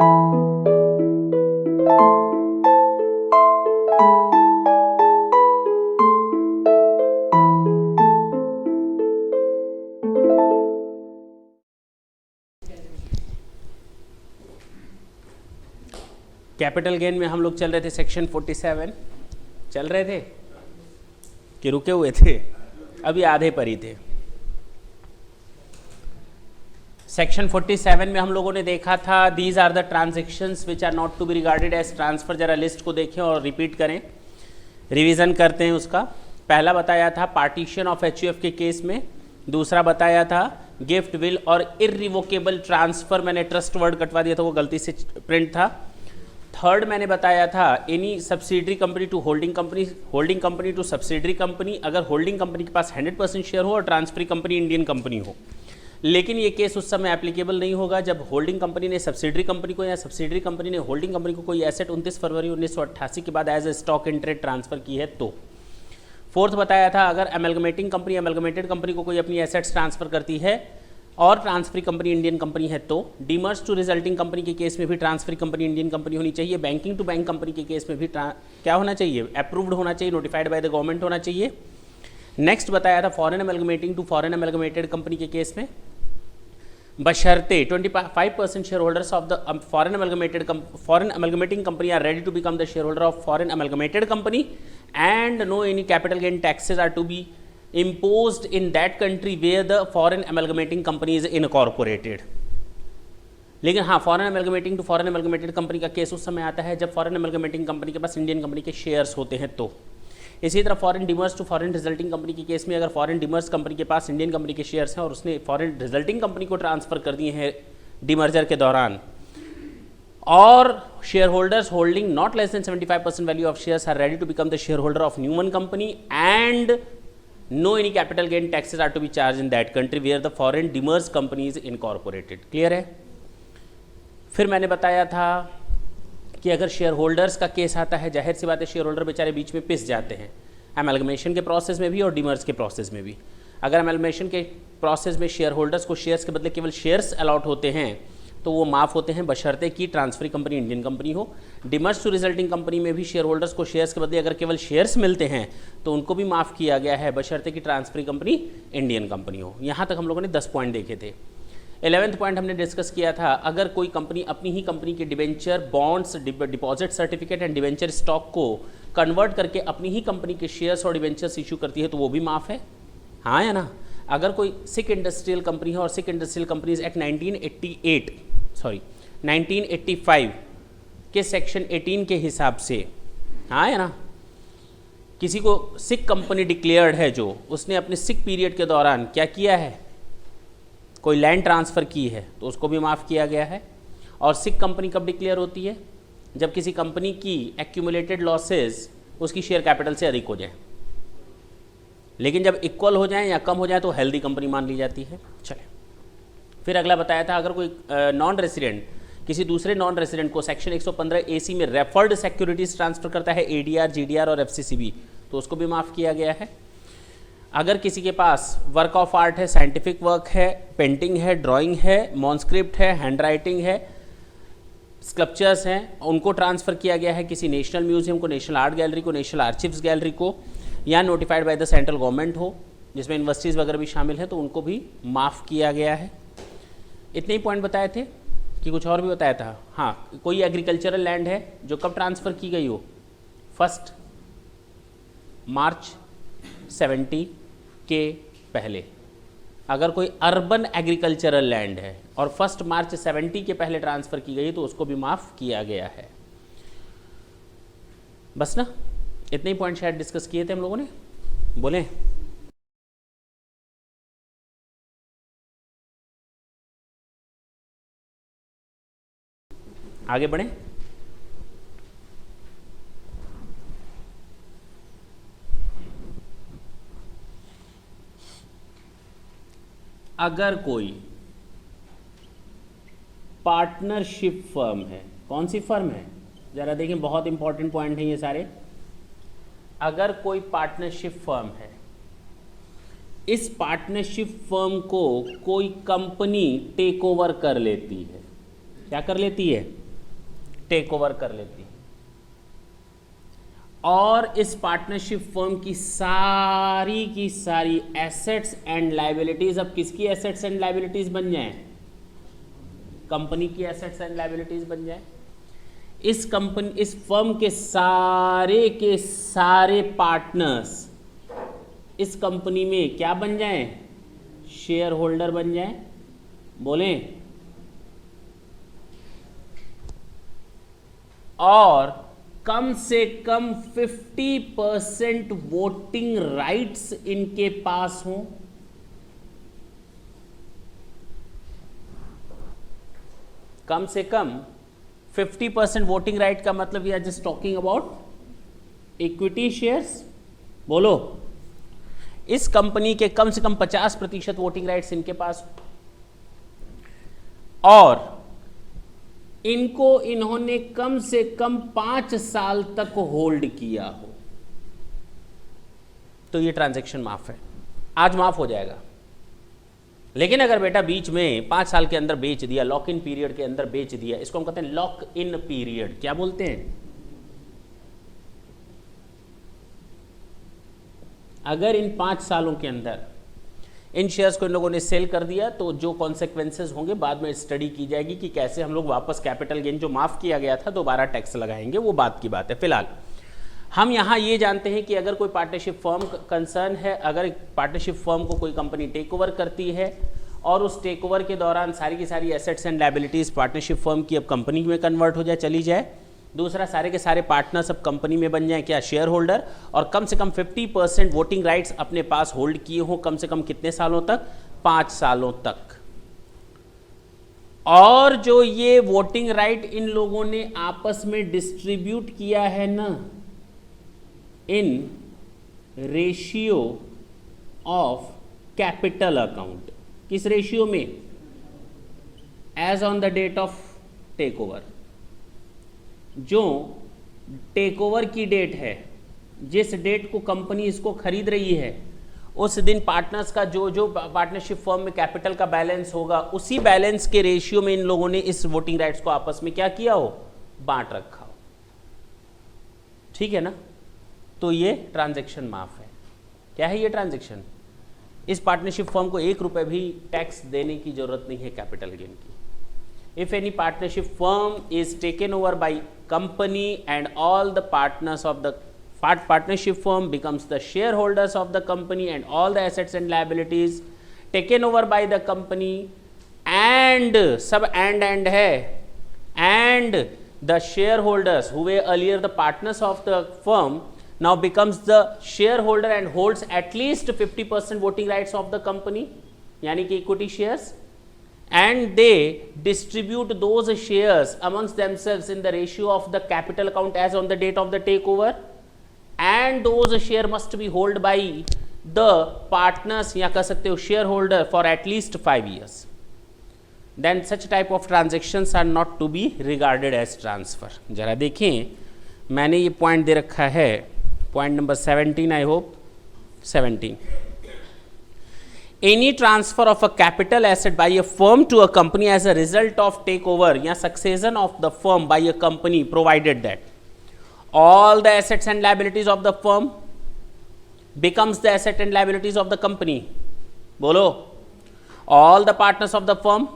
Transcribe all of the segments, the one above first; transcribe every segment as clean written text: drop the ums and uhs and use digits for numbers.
Capital gain में हम लोग चल रहे थे सेक्शन 47, चल रहे थे कि रुके हुए थे? अभी आधे पर ही थे। सेक्शन 47 में हम लोगों ने देखा था these are the transactions which are not to be regarded as transfer. जरा लिस्ट को देखें और रिपीट करें, रिवीजन करते हैं उसका। पहला बताया था पार्टीशन ऑफ एचयूएफ के केस में, दूसरा बताया था गिफ्ट, विल और इररिवोकेबल ट्रांसफर। मैंने ट्रस्ट वर्ड कटवा दिया था, वो गलती से प्रिंट था। थर्ड मैंने बताया था any subsidiary company to holding company, holding company to subsidiary company, अगर होल्डिंग कंपनी के पास 100% शेयर हो और ट्रांसफरी कंपनी इंडियन कंपनी हो। लेकिन ये केस उस समय एप्लीकेबल नहीं होगा जब होल्डिंग कंपनी ने सब्सिडरी कंपनी को या सब्सिडरी कंपनी ने होल्डिंग कंपनी को कोई एसेट 29 फरवरी 1988 के बाद as a stock in trade transfer की है तो। फोर्थ बताया था अगर एमलगमेटिंग कंपनी एमलगमेटेड कंपनी को कोई अपनी एसेट्स ट्रांसफर करती है और ट्रांसफरी कंपनी इंडियन कंपनी है तो। डीमर्ज टू रिजल्टिंग कंपनी के केस में भी ट्रांसफरी कंपनी इंडियन कंपनी होनी चाहिए। बैंकिंग टू बैंक कंपनी के केस में भी क्या होना चाहिए? अप्रूव्ड होना चाहिए, नोटिफाइड बाय द गवर्नमेंट होना चाहिए। नेक्स्ट बताया था foreign amalgamating to foreign amalgamated company के केस में बशर्ते 25% shareholders of the foreign amalgamating company are ready to become the share holder of foreign amalgamated company and no any capital gain taxes are to be imposed in that country where the foreign amalgamating company is incorporated। लेकिन हाँ, foreign amalgamating to foreign amalgamated company का case उस समय आता है जब foreign amalgamating company के पास इंडियन कंपनी के शेयर्स होते हैं तो। इसी तरह foreign demerged to foreign resulting company के केस में अगर फॉरेन डिमर्स कंपनी के पास इंडियन कंपनी के शेयर्स हैं और उसने फॉरेन रिजल्टिंग कंपनी को ट्रांसफर कर दिए हैं डिमर्जर के दौरान और share holders holding not less then 75% value of shares are ready to become the share holder of new one company and no any capital gain taxes are to be charged in that country where the foreign demerged company is incorporated। Clear है? फिर मैंने बताया था कि अगर share holders का case आता है, जाहिर सी बात है शेयर होल्डर बेचारे बीच में पिस जाते हैं एमलगमेशन के प्रोसेस में भी और डिमर्ज के प्रोसेस में भी। अगर एमलगमेशन के प्रोसेस में शेयर होल्डर्स को शेयर्स के बदले केवल शेयर्स अलॉट होते हैं तो वो माफ़ होते हैं बशर्ते कि ट्रांसफरी कंपनी इंडियन कंपनी हो। डिमर्ज टू रिजल्टिंग कंपनी में भी शेयर होल्डर्स को शेयर्स के बदले अगर केवल शेयर्स मिलते हैं तो उनको भी माफ़ किया गया है बशर्ते कि ट्रांसफरी कंपनी इंडियन कंपनी हो। यहाँ तक हम लोगों ने 10 पॉइंट देखे थे। 11th पॉइंट हमने डिस्कस किया था अगर कोई कंपनी अपनी ही कंपनी के debenture, bonds, deposit certificate and debenture stock को कन्वर्ट करके अपनी ही कंपनी के शेयर्स और डिबेंचर्स इशू करती है तो वो भी माफ़ है, हाँ या ना? अगर कोई सिक इंडस्ट्रियल कंपनी है और सिक इंडस्ट्रियल कंपनीज एक्ट 1985 के सेक्शन 18 के हिसाब से, हाँ है ना, किसी को सिक कंपनी डिक्लेयर्ड है जो उसने अपने सिक पीरियड के दौरान क्या किया है, कोई लैंड ट्रांसफ़र की है तो उसको भी माफ़ किया गया है। और सिक कंपनी कब डिक्लेयर होती है? जब किसी कंपनी की एक्यूमुलेटेड लॉसेस उसकी शेयर कैपिटल से अधिक हो जाए, लेकिन जब इक्वल हो जाए या कम हो जाए तो हेल्दी कंपनी मान ली जाती है। चले फिर अगला बताया था अगर कोई नॉन रेसिडेंट किसी दूसरे नॉन रेसिडेंट को सेक्शन 115 AC में रेफर्ड सिक्योरिटीज ट्रांसफर करता है ADR, GDR और FCCB तो उसको भी माफ़ किया गया है। अगर किसी के पास वर्क ऑफ आर्ट है, साइंटिफिक वर्क है, पेंटिंग है, ड्राइंग है, मॉन्स्क्रिप्ट है, हैंडराइटिंग है, स्कल्पचर्स हैं, उनको ट्रांसफ़र किया गया है किसी नेशनल म्यूजियम को, नेशनल आर्ट गैलरी को, नेशनल आर्चिव्स गैलरी को, या notified by the central government हो जिसमें यूनिवर्सिटीज़ वगैरह भी शामिल है तो उनको भी माफ़ किया गया है। इतने ही पॉइंट बताए थे कि कुछ और भी बताया था? हाँ, कोई एग्रीकल्चरल लैंड है जो कब ट्रांसफ़र की गई हो? 1 मार्च 70 के पहले। अगर कोई अर्बन एग्रीकल्चरल लैंड है और 1 मार्च 70 के पहले ट्रांसफ़र की गई तो उसको भी माफ़ किया गया है। बस ना, इतने ही पॉइंट शायद डिस्कस किए थे हम लोगों ने, बोलें? आगे बढ़ें। अगर कोई पार्टनरशिप फर्म है, कौन सी फर्म है जरा देखें, बहुत इंपॉर्टेंट पॉइंट है ये सारे। अगर कोई पार्टनरशिप फर्म है, इस पार्टनरशिप फर्म को कोई कंपनी टेक ओवर कर लेती है, क्या कर लेती है? टेक ओवर कर लेती है और इस पार्टनरशिप फर्म की सारी एसेट्स एंड लायबिलिटीज, अब किसकी एसेट्स एंड लायबिलिटीज बन जाएं? कंपनी की एसेट्स एंड लायबिलिटीज बन जाएं। इस फर्म के सारे पार्टनर्स इस कंपनी में क्या बन जाएं? शेयर होल्डर बन जाएं। बोलें, और कम से कम 50% वोटिंग राइट्स इनके पास हों। कम से कम 50% वोटिंग राइट का मतलब we are just talking about equity shares. बोलो, इस कंपनी के कम से कम 50% वोटिंग राइट्स इनके पास और इनको इन्होंने कम से कम 5 साल तक होल्ड किया हो, तो ये ट्रांजैक्शन माफ है। आज माफ हो जाएगा, लेकिन अगर बेटा बीच में 5 साल के अंदर बेच दिया, लॉक इन पीरियड के अंदर बेच दिया, इसको हम कहते हैं लॉक इन पीरियड। क्या बोलते हैं? अगर इन 5 सालों के अंदर इन शेयर्स को इन लोगों ने सेल कर दिया तो जो कॉन्सिक्वेंसेस होंगे बाद में स्टडी की जाएगी कि कैसे हम लोग वापस कैपिटल गेन जो माफ किया गया था दोबारा टैक्स लगाएंगे, वो बात की बात है। फिलहाल हम यहाँ ये जानते हैं कि अगर कोई पार्टनरशिप फर्म कंसर्न है, अगर पार्टनरशिप फर्म को कोई कंपनी टेक ओवर करती है और उस टेक ओवर के दौरान सारी की सारी assets and liabilities partnership firm की अब कंपनी में कन्वर्ट हो जाए, चली जाए। दूसरा, सारे के सारे पार्टनर्स अब कंपनी में बन जाएं क्या? शेयर होल्डर, और कम से कम 50% वोटिंग राइट्स अपने पास होल्ड किए हों, कम से कम कितने सालों तक? 5 सालों तक। और जो ये वोटिंग राइट इन लोगों ने आपस में डिस्ट्रीब्यूट किया है ना, in ratio of capital account, किस रेशियो में? As on the date of take over. जो टेक ओवर की डेट है, जिस डेट को कंपनी इसको खरीद रही है, उस दिन पार्टनर्स का जो पार्टनरशिप फर्म में कैपिटल का बैलेंस होगा, उसी बैलेंस के रेशियो में इन लोगों ने इस वोटिंग राइट्स को आपस में क्या किया हो? बांट रखा हो। ठीक है ना? तो ये ट्रांजैक्शन माफ है। क्या है ये ट्रांजैक्शन? इस पार्टनरशिप फर्म को 1 रुपए भी टैक्स देने की जरूरत नहीं है कैपिटल गेन की। If any partnership firm is taken over by company and all the partners of the partnership firm becomes the shareholders of the company and all the assets and liabilities taken over by the company and सब and है, and the shareholders who were earlier the partners of the firm now becomes the shareholder and holds at least 50% voting rights of the company, यानी कि equity shares, and they distribute those shares amongst themselves in the ratio of the capital account as on the date of the takeover, and those share must be held by the partners या कह सकते हो shareholder for at least 5 years. Then such type of transactions are not to be regarded as transfer. जरा देखें, मैंने ये point दे रखा है, point number 17, I hope 17. Any transfer of a capital asset by a firm to a company as a result of takeover या succession of the firm by a company, provided that all the assets and liabilities of the firm becomes the asset and liabilities of the company. बोलो, all the partners of the firm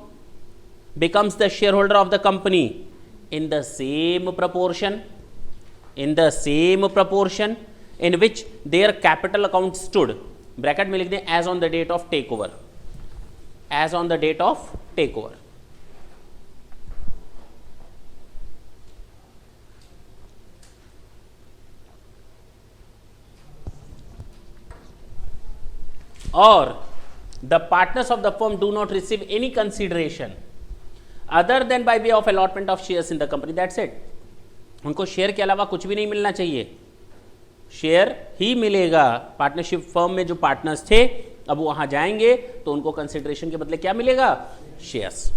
becomes the shareholder of the company in the same proportion in which their capital account stood. Bracket में लिख दें as on the date of take over, as on the date of take over. और the partners of the firm do not receive any consideration other than by way of allotment of shares in the company, that's it. उनको share के अलावा कुछ भी नहीं मिलना चाहिए, share ही मिलेगा। पार्टनरशिप फर्म में जो पार्टनर्स थे अब वहां जाएंगे तो उनको कंसिडरेशन के बदले क्या मिलेगा? Shares.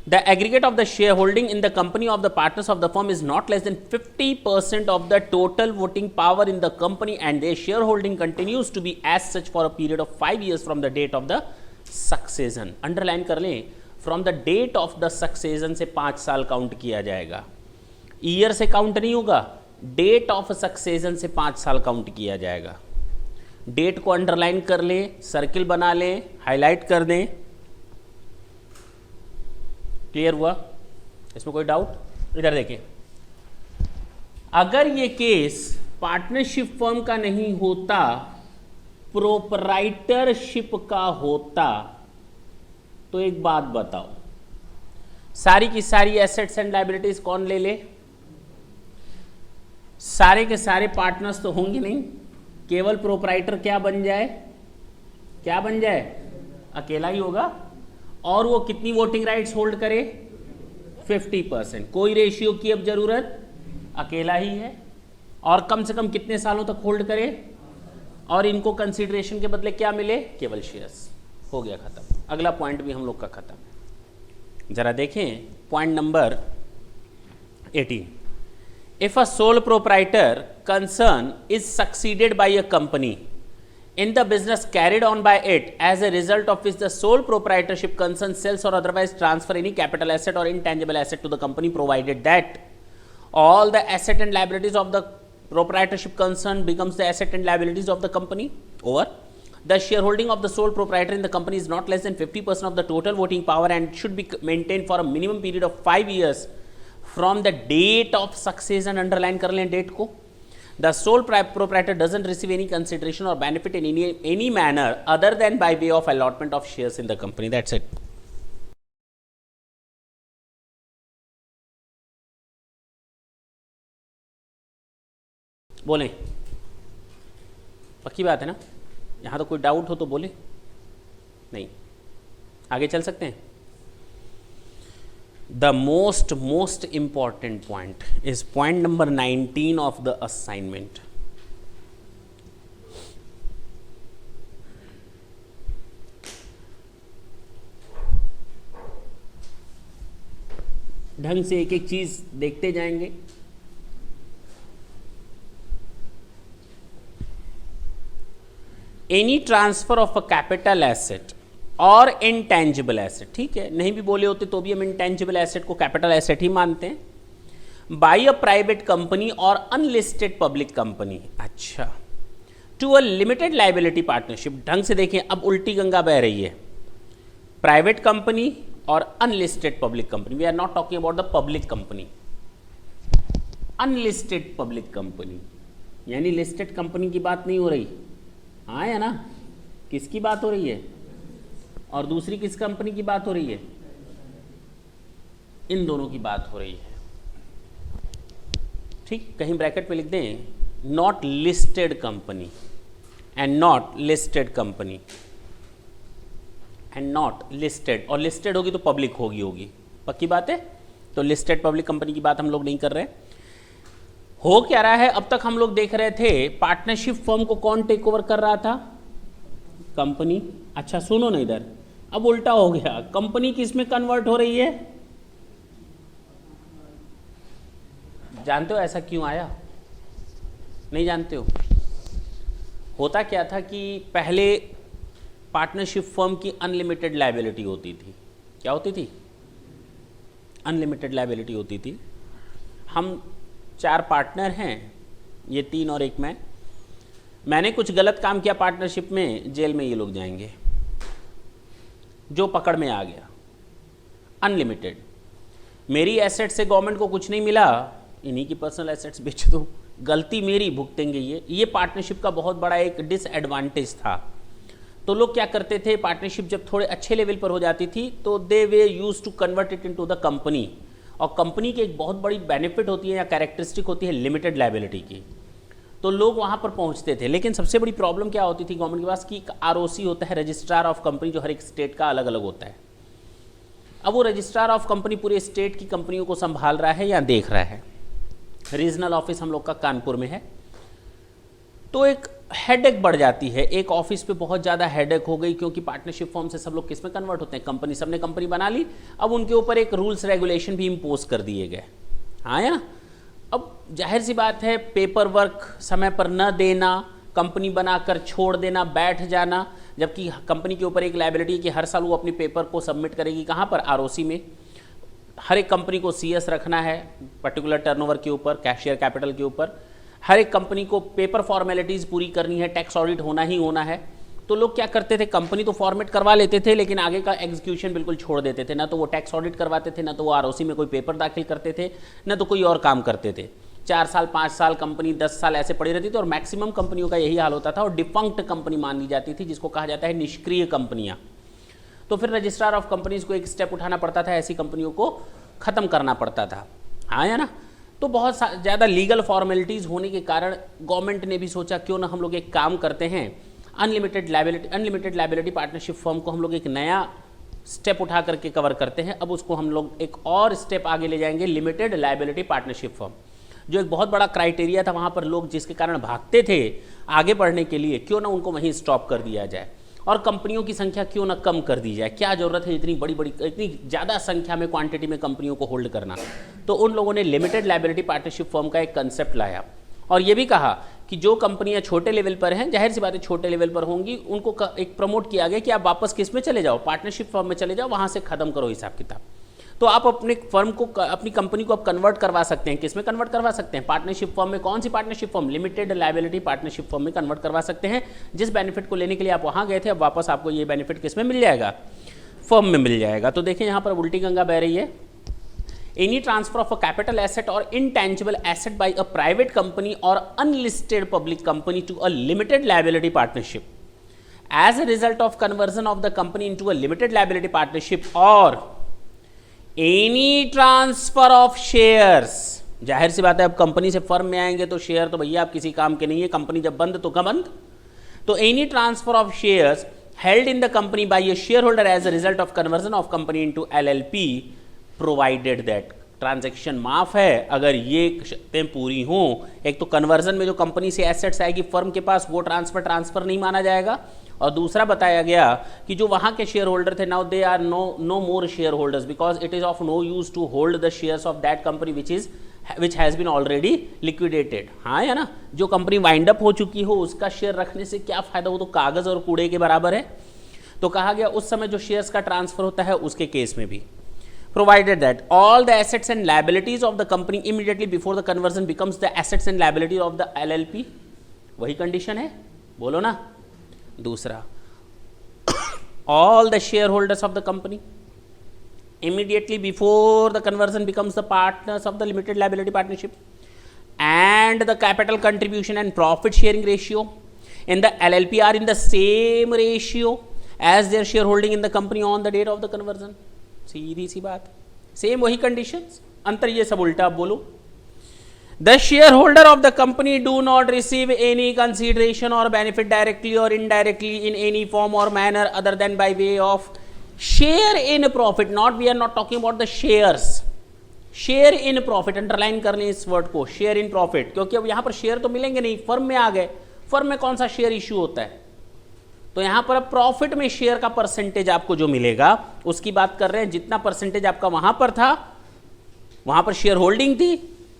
The aggregate of the share holding in the company of the partners of the firm is not less than 50% of the total voting power in the company and their share holding continues to be as such for a period of 5 years from the date of the succession. Underline कर लें, from the date of the succession से 5 साल count किया जाएगा। Year से count नहीं होगा, date of succession से 5 साल काउंट किया जाएगा। डेट को अंडरलाइन कर लें, सर्किल बना लें, हाईलाइट कर दें। क्लियर हुआ? इसमें कोई डाउट? इधर देखिए, अगर ये केस पार्टनरशिप फर्म का नहीं होता, प्रोपराइटरशिप का होता, तो एक बात बताओ, सारी की सारी एसेट्स एंड लायबिलिटीज कौन ले ले? सारे के सारे पार्टनर्स तो होंगे नहीं, केवल प्रोपराइटर क्या बन जाए? क्या बन जाए? अकेला ही होगा। और वो कितनी वोटिंग राइट्स होल्ड करे? 50%। कोई रेशियो की अब जरूरत, अकेला ही है। और कम से कम कितने सालों तक होल्ड करे? और इनको कंसीडरेशन के बदले क्या मिले? केवल शेयर्स। हो गया खत्म। अगला पॉइंट भी हम लोग का खत्म। जरा देखें point number 18। If a sole proprietor concern is succeeded by a company in the business carried on by it, as a result of which the sole proprietorship concern sells or otherwise transfer any capital asset or intangible asset to the company, provided that all the asset and liabilities of the proprietorship concern becomes the asset and liabilities of the company, or the shareholding of the sole proprietor in the company is not less than 50% of the total voting power and should be maintained for a minimum period of 5 years from the date of succession. Underline कर लें date को. The sole proprietor doesn't receive any consideration or benefit in any manner other than by way of allotment of shares in the company. That's it. बोलें, पक्की बात है ना? यहाँ तो कोई डाउट हो तो बोले, नहीं आगे चल सकते हैं। The most important point is point number 19 of the assignment. ढंग से एक एक चीज देखते जाएंगे। Any transfer of a capital asset और इंटेंजिबल एसेट, ठीक है, नहीं भी बोले होते तो भी हम इंटेंजिबल एसेट को कैपिटल एसेट ही मानते हैं। बाय अ प्राइवेट कंपनी और अनलिस्टेड पब्लिक कंपनी, अच्छा, to a limited liability partnership. ढंग से देखें, अब उल्टी गंगा बह रही है। प्राइवेट कंपनी और unlisted public company, we are not talking about the public company, unlisted public company, यानी लिस्टेड कंपनी की बात नहीं हो रही। हाँ या ना? किसकी बात हो रही है? और दूसरी किस कंपनी की बात हो रही है? इन दोनों की बात हो रही है। ठीक, कहीं ब्रैकेट पे लिख दें, not listed company and not listed company and not listed, और लिस्टेड होगी तो पब्लिक होगी। पक्की बात है? तो लिस्टेड पब्लिक कंपनी की बात हम लोग नहीं कर रहे। हो क्या रहा है, अब तक हम लोग देख रहे थे पार्टनरशिप फर्म को कौन टेक ओवर कर रहा था? कंपनी। अच्छा सुनो ना, इधर अब उल्टा हो गया, कंपनी किस में कन्वर्ट हो रही है? जानते हो ऐसा क्यों आया? नहीं जानते हो? होता क्या था कि पहले पार्टनरशिप फर्म की अनलिमिटेड लायबिलिटी होती थी। क्या होती थी? अनलिमिटेड लायबिलिटी होती थी। हम 4 पार्टनर हैं, ये 3 और 1 मैंने कुछ गलत काम किया पार्टनरशिप में, जेल में ये लोग जाएंगे, जो पकड़ में आ गया। अनलिमिटेड, मेरी एसेट से गवर्नमेंट को कुछ नहीं मिला, इन्हीं की पर्सनल एसेट्स बेच दो, गलती मेरी, भुगतेंगे ये पार्टनरशिप का बहुत बड़ा एक डिसएडवांटेज था। तो लोग क्या करते थे, पार्टनरशिप जब थोड़े अच्छे लेवल पर हो जाती थी तो दे वे use to convert it into the company. और कंपनी की एक बहुत बड़ी बेनिफिट होती है या कैरेक्टरिस्टिक होती है लिमिटेड लायबिलिटी की, तो लोग वहाँ पर पहुँचते थे। लेकिन सबसे बड़ी प्रॉब्लम क्या होती थी गवर्नमेंट के पास कि ROC होता है, रजिस्ट्रार ऑफ कंपनी, जो हर एक स्टेट का अलग अलग होता है। अब वो रजिस्ट्रार ऑफ कंपनी पूरे स्टेट की कंपनियों को संभाल रहा है या देख रहा है। रीजनल ऑफिस हम लोग का कानपुर में है, तो एक हेडेक बढ़ जाती है। एक ऑफिस पे बहुत ज़्यादा हेडेक हो गई, क्योंकि पार्टनरशिप फॉर्म से सब लोग किस में कन्वर्ट होते हैं? कंपनी। सबने कंपनी बना ली, अब उनके ऊपर एक रूल्स रेगुलेशन भी इम्पोज कर दिए गए। हाँ या? अब जाहिर सी बात है, पेपर वर्क समय पर न देना, कंपनी बनाकर छोड़ देना, बैठ जाना, जबकि कंपनी के ऊपर एक लायबिलिटी कि हर साल वो अपनी पेपर को सबमिट करेगी कहाँ पर? ROC में। हर एक कंपनी को CS रखना है पर्टिकुलर टर्नओवर के ऊपर, शेयर कैपिटल के ऊपर। हर एक कंपनी को पेपर फॉर्मेलिटीज़ पूरी करनी है, टैक्स ऑडिट होना ही होना है। तो लोग क्या करते थे, कंपनी तो फॉर्मेट करवा लेते थे लेकिन आगे का एग्जीक्यूशन बिल्कुल छोड़ देते थे। ना तो वो टैक्स ऑडिट करवाते थे, ना तो वो ROC में कोई पेपर दाखिल करते थे, ना तो कोई और काम करते थे। 4 साल 5 साल कंपनी 10 साल ऐसे पड़ी रहती थी और मैक्सिमम कंपनियों का यही हाल होता था और डिफंक्ट कंपनी मान ली जाती थी, जिसको कहा जाता है निष्क्रिय कंपनियां। तो फिर रजिस्ट्रार ऑफ कंपनीज को एक स्टेप उठाना पड़ता था, ऐसी कंपनियों को ख़त्म करना पड़ता था। हाँ या ना। तो बहुत ज़्यादा लीगल फॉर्मेलिटीज़ होने के कारण गवर्नमेंट ने भी सोचा क्यों ना हम लोग एक काम करते हैं, अनलिमिटेड लायबिलिटी पार्टनरशिप फर्म को हम लोग एक नया स्टेप उठा करके कवर करते हैं। अब उसको हम लोग एक और स्टेप आगे ले जाएंगे, लिमिटेड लायबिलिटी पार्टनरशिप फर्म, जो एक बहुत बड़ा क्राइटेरिया था। वहाँ पर लोग जिसके कारण भागते थे आगे बढ़ने के लिए, क्यों ना उनको वहीं स्टॉप कर दिया जाए और कंपनियों की संख्या क्यों ना कम कर दी जाए। क्या ज़रूरत है इतनी इतनी ज़्यादा संख्या में, क्वांटिटी में कंपनियों को होल्ड करना। तो उन लोगों ने लिमिटेड लायबिलिटी पार्टनरशिप फर्म का एक कंसेप्ट लाया और ये भी कहा कि जो कंपनियां छोटे लेवल पर हैं, जाहिर सी बात है छोटे लेवल पर होंगी, उनको एक प्रमोट किया गया कि आप वापस किस में चले जाओ, पार्टनरशिप फर्म में चले जाओ, वहाँ से ख़त्म करो हिसाब किताब। तो आप अपने फर्म को, अपनी कंपनी को आप कन्वर्ट करवा सकते हैं, किस में कन्वर्ट करवा सकते हैं, पार्टनरशिप फर्म में। कौन सी partnership firm? Limited liability partnership firm में कन्वर्ट करवा सकते हैं। जिस बेनिफिट को लेने के लिए आप वहाँ गए थे, अब वापस आपको ये बेनिफिट किस में मिल जाएगा? फर्म में मिल जाएगा। तो देखिए यहाँ पर उल्टी गंगा बह रही है। Any transfer of a capital asset or intangible asset by a private company or unlisted public company to a limited liability partnership as a result of conversion of the company into a limited liability partnership or any transfer of shares। जाहिर सी बात है, अब company से firm में आएंगे तो share तो भैया आप किसी काम के नहीं है, कंपनी जब बंद तो कब बंद। तो any transfer of shares held in the company by a shareholder as a result of conversion of company into LLP provided that. Transaction माफ है अगर ये शर्तें पूरी हों। एक तो कन्वर्जन में जो कंपनी से एसेट्स आएगी फर्म के पास, वो ट्रांसफर नहीं माना जाएगा। और दूसरा बताया गया कि जो वहाँ के शेयर होल्डर थे, now they are no more share holders because it is of no use to hold the shares of that company which has been already liquidated. हाँ या ना। जो कंपनी वाइंड अप हो चुकी हो उसका शेयर रखने से क्या फ़ायदा, वो तो कागज़ और कूड़े के बराबर है। तो कहा गया उस समय जो शेयर्स का ट्रांसफर होता है उसके केस में भी provided that all the assets and liabilities of the company immediately before the conversion becomes the assets and liabilities of the LLP। वही कंडीशन है, बोलो ना। दूसरा, all the shareholders of the company immediately before the conversion becomes the partners of the limited liability partnership and the capital contribution and profit sharing ratio in the LLP are in the same ratio as their shareholding in the company on the date of the conversion। सीधी सी बात, same वही conditions, अंतर ये सब उल्टा आप बोलो। The share holder of the company do not receive any consideration और benefit directly और इनडायरेक्टली इन एनी फॉर्म और manner other than by way of share in profit. Not, we are not talking about the shares, share in profit. Underline कर लें इस word को, share in profit, क्योंकि अब यहां पर शेयर तो मिलेंगे नहीं, फर्म में आ गए। फर्म में कौन सा शेयर इश्यू होता है? तो यहां पर प्रॉफिट में शेयर का परसेंटेज आपको जो मिलेगा उसकी बात कर रहे हैं। जितना परसेंटेज आपका वहां पर था, वहां पर शेयर होल्डिंग थी,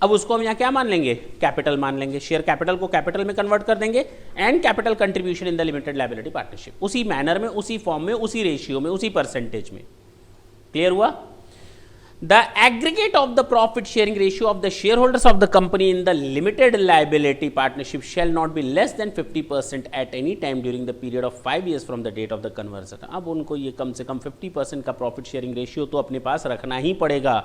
अब उसको हम यहां क्या मान लेंगे? कैपिटल मान लेंगे। शेयर कैपिटल को कैपिटल में कन्वर्ट कर देंगे and capital contribution in the limited liability partnership, उसी मैनर में, उसी फॉर्म में, उसी रेशियो में, उसी परसेंटेज में। क्लियर हुआ? The aggregate of the profit sharing ratio of the shareholders of the company in the limited liability partnership shall not be less than 50% at any time during the period of 5 years from the date of the conversion। अब उनको ये कम से कम 50% का profit sharing ratio तो अपने पास रखना ही पड़ेगा।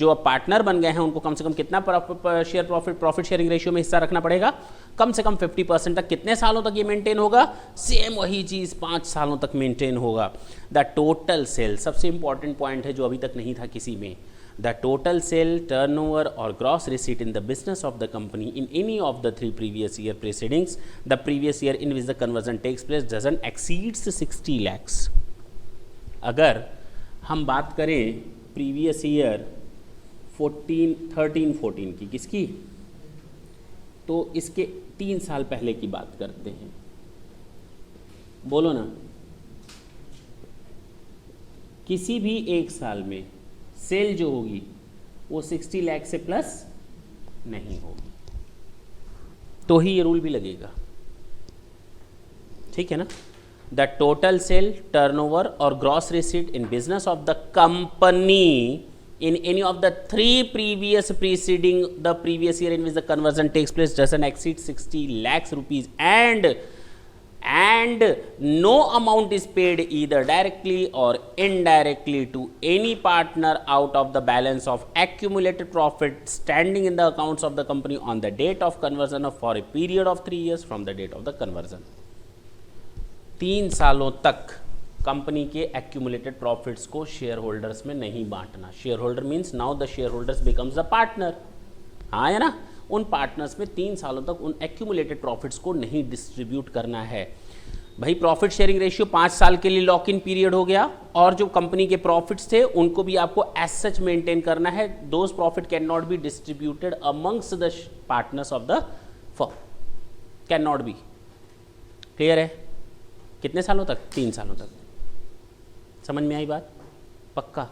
जो अब पार्टनर बन गए हैं उनको कम से कम कितना प्रॉफिट शेयरिंग रेशियो में हिस्सा रखना पड़ेगा? कम से कम 50% तक। कितने सालों तक ये मेंटेन होगा? सेम वही चीज़ 5 सालों तक मेंटेन होगा। द टोटल सेल, सबसे इंपॉर्टेंट पॉइंट है जो अभी तक नहीं था किसी में। द टोटल सेल, टर्नओवर और gross receipt in the business of the company in any of the 3 previous year precedings the previous year in which the conversion takes place doesn't exceeds 60 lakhs। अगर हम बात करें previous year 13-14 की, किसकी? तो इसके 3 साल पहले की बात करते हैं, बोलो ना। किसी भी एक साल में सेल जो होगी वो 60 लाख से प्लस नहीं होगी, तो ही ये रूल भी लगेगा। ठीक है ना? द टोटल सेल, टर्नओवर और gross receipt in business of the company in any of the 3 previous preceding the previous year in which the conversion takes place doesn't exceed 60 lakhs rupees and no amount is paid either directly or indirectly to any partner out of the balance of accumulated profit standing in the accounts of the company on the date of conversion or for a period of 3 years from the date of the conversion. 3 सालों तक company के accumulated profits को share holders में नहीं बांटना. Share holder means now the share holders becomes the partner. हाँ है ना. उन पार्टनर्स में 3 सालों तक उन एक्यूमुलेटेड प्रॉफिट्स को नहीं डिस्ट्रीब्यूट करना है. भाई प्रॉफिट शेयरिंग रेशियो 5 साल के लिए लॉक इन पीरियड हो गया और जो कंपनी के प्रॉफिट्स थे उनको भी आपको एज सच मेंटेन करना है. Those profit can not be distributed amongst the partners of the firm. Can not be. Clear है. कितने सालों तक? 3 सालों तक. समझ में आई बात? पक्का.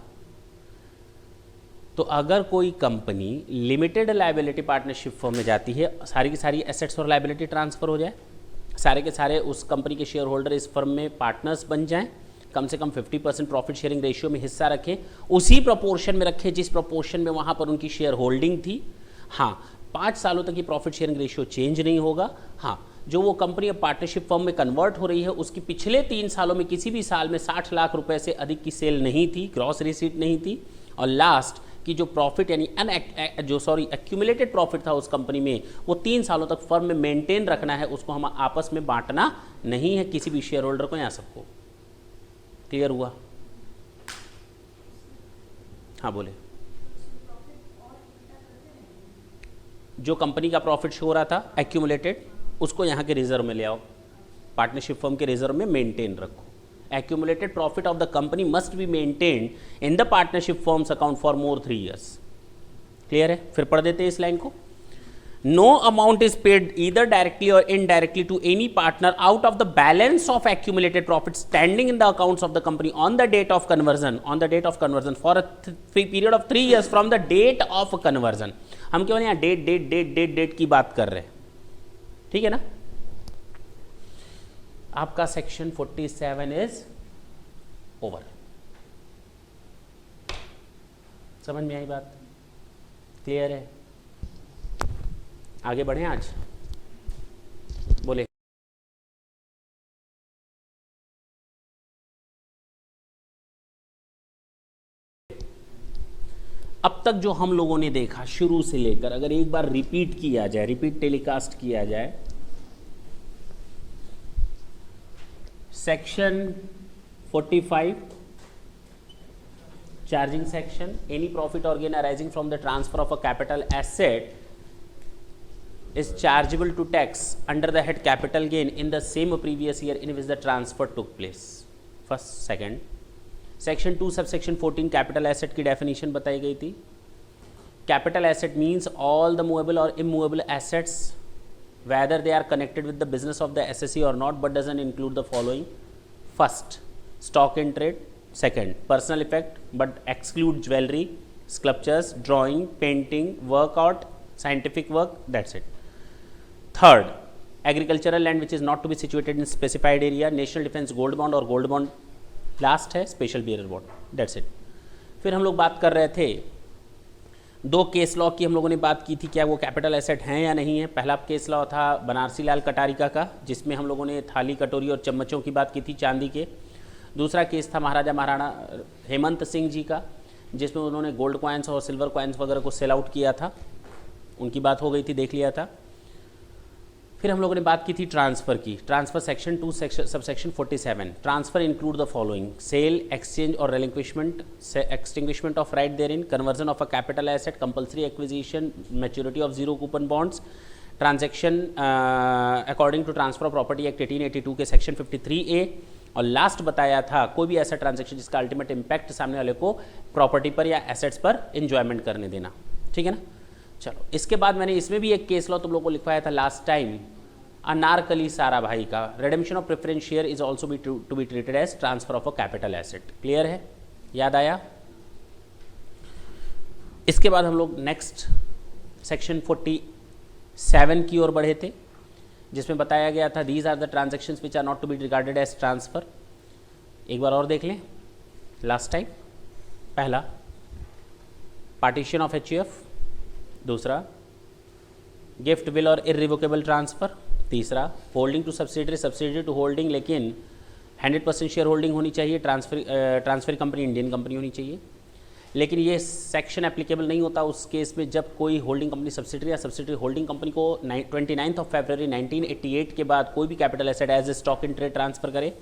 तो अगर कोई company limited liability partnership firm में जाती है, सारी की सारी एसेट्स और लायबिलिटी ट्रांसफर हो जाए, सारे के सारे उस कंपनी के शेयर होल्डर इस फर्म में पार्टनर्स बन जाएं, कम से कम 50% प्रॉफिट शेयरिंग रेशियो में हिस्सा रखें, उसी प्रोपोर्शन में रखें जिस प्रोपोर्शन में वहाँ पर उनकी शेयर होल्डिंग थी. हाँ, 5 सालों तक ये प्रॉफिट शेयरिंग रेशियो चेंज नहीं होगा. हाँ, जो वो कंपनी अब पार्टनरशिप फर्म में कन्वर्ट हो रही है उसकी पिछले 3 सालों में किसी भी साल में 60 लाख रुपए से अधिक की सेल नहीं थी, ग्रॉस रिसीट नहीं थी, और लास्ट की जो प्रॉफिट यानी एक्यूमुलेटेड प्रॉफिट था उस कंपनी में वो 3 सालों तक फर्म में मेंटेन रखना है. उसको हम आपस में बांटना नहीं है किसी भी शेयर होल्डर को या सबको. क्लियर हुआ? हाँ बोले. जो कंपनी का प्रॉफिट शो हो रहा था एक्यूमुलेटेड उसको यहाँ के रिजर्व में ले आओ, पार्टनरशिप फर्म के रिजर्व में मेंटेन रखो. accumulated profit of the company must be maintained in the partnership firm's account for more 3 years. Clear है? फिर पढ़ देते हैं इस लाइन को. No amount is paid either directly or indirectly to any partner out of the balance of accumulated profit standing in the accounts of the company on the date of conversion for a period of 3 years from the date of conversion. हम केवल यहाँ date की बात कर रहे हैं. ठीक है ना. आपका सेक्शन 47 इज ओवर. समझ में आई बात? क्लियर है? आगे बढ़े. आज बोले. अब तक जो हम लोगों ने देखा शुरू से लेकर अगर एक बार रिपीट किया जाए, रिपीट टेलीकास्ट किया जाए, section 45 charging section, any profit और gain arising from the transfer of a capital asset is chargeable to tax under the head capital gain in the same previous year in which the transfer took place. First, second. Section 2 subsection 14 capital asset की definition बताई गई थी. Capital asset means all the movable or immovable assets whether they are connected with the business of the SSE or not but doesn't include the following. First, stock in trade. Second, personal effect but exclude jewelry, sculptures, drawing, painting, work art, scientific work. That's it. Third, agricultural land which is not to be situated in specified area, national defense gold bond और gold bond. Last है special bearer bond. That's it. फिर हम लोग बात कर रहे थे 2 case law की. हम लोगों ने बात की थी क्या वो कैपिटल एसेट हैं या नहीं है. पहला केस लॉ था बनारसी लाल कटारिका का जिसमें हम लोगों ने थाली कटोरी और चम्मचों की बात की थी चांदी के. दूसरा केस था महाराजा महाराणा हेमंत सिंह जी का जिसमें उन्होंने गोल्ड कॉइन्स और सिल्वर कॉइन्स वगैरह को सेल आउट किया था. उनकी बात हो गई थी, देख लिया था. फिर हम लोगों ने बात की थी ट्रांसफ़र की. Transfer section 2 subsection 47. Transfer include the following: sale, exchange और relinquishment, extinguishment of right therein, conversion of a capital asset, compulsory acquisition, maturity of zero coupon bonds, transaction according to transfer of property act 1882 के section 53A. और last बताया था कोई भी ऐसा transaction जिसका ultimate impact सामने वाले को प्रॉपर्टी पर या एसेट्स पर इंजॉयमेंट करने देना. ठीक है ना. चलो, इसके बाद मैंने इसमें भी एक केस लॉ तुम लोगों को लिखवाया था लास्ट टाइम, अनारकली सारा भाई का. Redemption of preference share is also be to be treated as transfer of a capital asset. Clear है? याद आया? इसके बाद हम लोग नेक्स्ट सेक्शन 47 की ओर बढ़े थे जिसमें बताया गया था these are the transactions which are not to be regarded as transfer. एक बार और देख लें लास्ट टाइम. पहला, पार्टीशन ऑफ एचयूएफ, दूसरा गिफ्ट विल और इररिवोकेबल ट्रांसफ़र, तीसरा holding to subsidiary, subsidiary to holding लेकिन 100% शेयर होल्डिंग होनी चाहिए, ट्रांसफर कंपनी इंडियन कंपनी होनी चाहिए। लेकिन ये सेक्शन एप्लीकेबल नहीं होता उस केस में जब कोई होल्डिंग कंपनी सब्सिडरी या सब्सिडरी होल्डिंग कंपनी को 29 फरवरी 1988 के बाद कोई भी capital asset as a stock in trade transfer करे।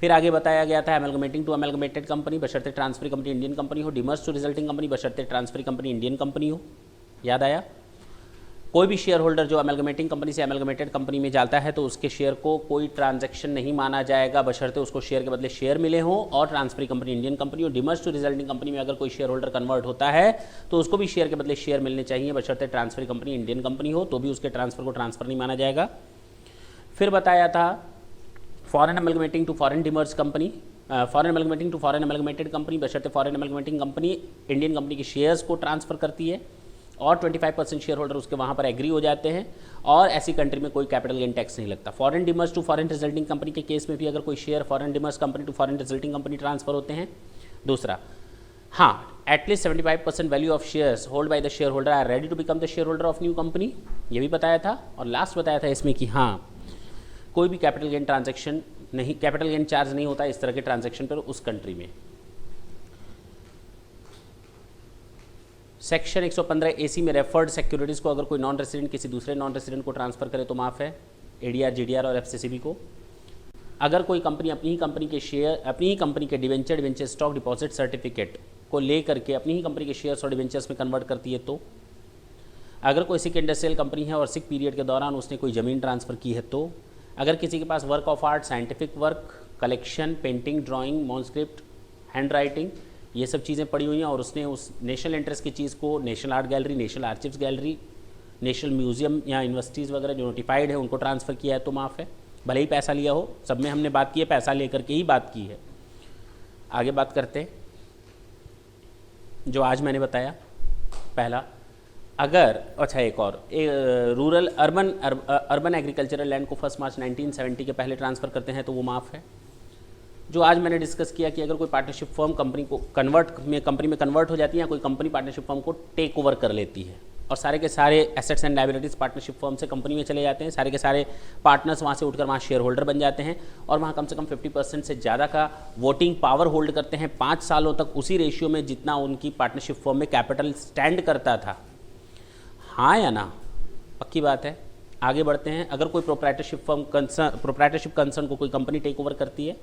फिर आगे बताया गया था एमलगमेटिंग टू एमलगमेटेड कंपनी बशर्ते ट्रांसफर कंपनी इंडियन कंपनी हो, डिमर्ज टू रिजल्टिंग कंपनी बशर्ते ट्रांसफर कंपनी इंडियन कंपनी हो। याद आया? कोई भी शेयर होल्डर जो एमलगमेटिंग कंपनी से एमलगमेटेड कंपनी में जाता है तो उसके शेयर को कोई ट्रांजैक्शन नहीं माना जाएगा बशर्ते उसको शेयर के बदले शेयर मिले हों और ट्रांसफर कंपनी इंडियन कंपनी हो। डिमर्ज टू रिजल्टिंग कंपनी में अगर कोई शेयर होल्डर कन्वर्ट होता है तो उसको भी शेयर के बदले शेयर मिलने चाहिए बशर्ते ट्रांसफर कंपनी इंडियन कंपनी हो, तो भी उसके ट्रांसफर को ट्रांसफर नहीं माना जाएगा। फिर बताया था foreign amalgamating to foreign demerge company, foreign amalgamating to foreign amalgamated company बशर्ते foreign amalgamating company Indian company के शेयर्स को ट्रांसफर करती है और 25% शेयर होल्डर उसके वहाँ पर एग्री हो जाते हैं और ऐसी कंट्री में कोई कैपिटल गेन टैक्स नहीं लगता। Foreign demerged to foreign resulting company के केस में भी अगर कोई share foreign demerge company to foreign resulting company transfer होते हैं। दूसरा, हाँ, at least 75% value of shares hold by the share holder are ready to become the share holder of new company, ये भी बताया था। और लास्ट बताया था इसमें कि हाँ, कोई भी कैपिटल गेन ट्रांजेक्शन नहीं, कैपिटल गेन चार्ज नहीं होता इस तरह के ट्रांजेक्शन पर उस कंट्री में। सेक्शन 115 AC में रेफर्ड सिक्योरिटीज़ को अगर कोई नॉन रेसिडेंट किसी दूसरे नॉन रेसिडेंट को ट्रांसफ़र करे तो माफ़ है, ADR, GDR और FCCB को। अगर कोई कंपनी अपनी ही कंपनी के शेयर, अपनी ही कंपनी के डिवेंचर स्टॉक डिपॉजिट सर्टिफिकेट को ले करके अपनी ही कंपनी के शेयर्स और डिवेंचर्स में कन्वर्ट करती है तो। अगर कोई सिक इंडस्ट्रियल कंपनी है और सिक पीरियड के दौरान उसने कोई ज़मीन ट्रांसफ़र की है तो। अगर किसी के पास work of art, scientific work, collection, painting, drawing, manuscript, handwriting, ये सब चीज़ें पड़ी हुई हैं और उसने उस नेशनल इंटरेस्ट की चीज़ को national art gallery, national archives gallery, national museum या यूनिवर्सिटीज़ वगैरह जो नोटिफाइड है उनको ट्रांसफ़र किया है तो माफ़ है, भले ही पैसा लिया हो। सब में हमने बात की है पैसा लेकर के ही बात की है। आगे बात करते हैं जो आज मैंने बताया। पहला, अगर अच्छा एक और रूरल अर्बन एग्रीकल्चरल लैंड को 1 मार्च 1970 के पहले ट्रांसफ़र करते हैं तो वो माफ़ है। जो आज मैंने डिस्कस किया कि अगर कोई पार्टनरशिप फर्म कंपनी में कन्वर्ट हो जाती है या कोई कंपनी पार्टनरशिप फर्म को टेक ओवर कर लेती है और सारे के सारे assets and liabilities partnership firm से कंपनी में चले जाते हैं, सारे के सारे पार्टनर्स वहाँ से उठकर वहाँ शेयर होल्डर बन जाते हैं और वहाँ कम से कम 50% से ज़्यादा का वोटिंग पावर होल्ड करते हैं 5 सालों तक उसी रेशियो में जितना उनकी पार्टनरशिप फर्म में कैपिटल स्टैंड करता था। हाँ या ना? पक्की बात है। आगे बढ़ते हैं। अगर कोई प्रोप्राइटरशिप कंसर्न को कोई कंपनी टेक ओवर करती है,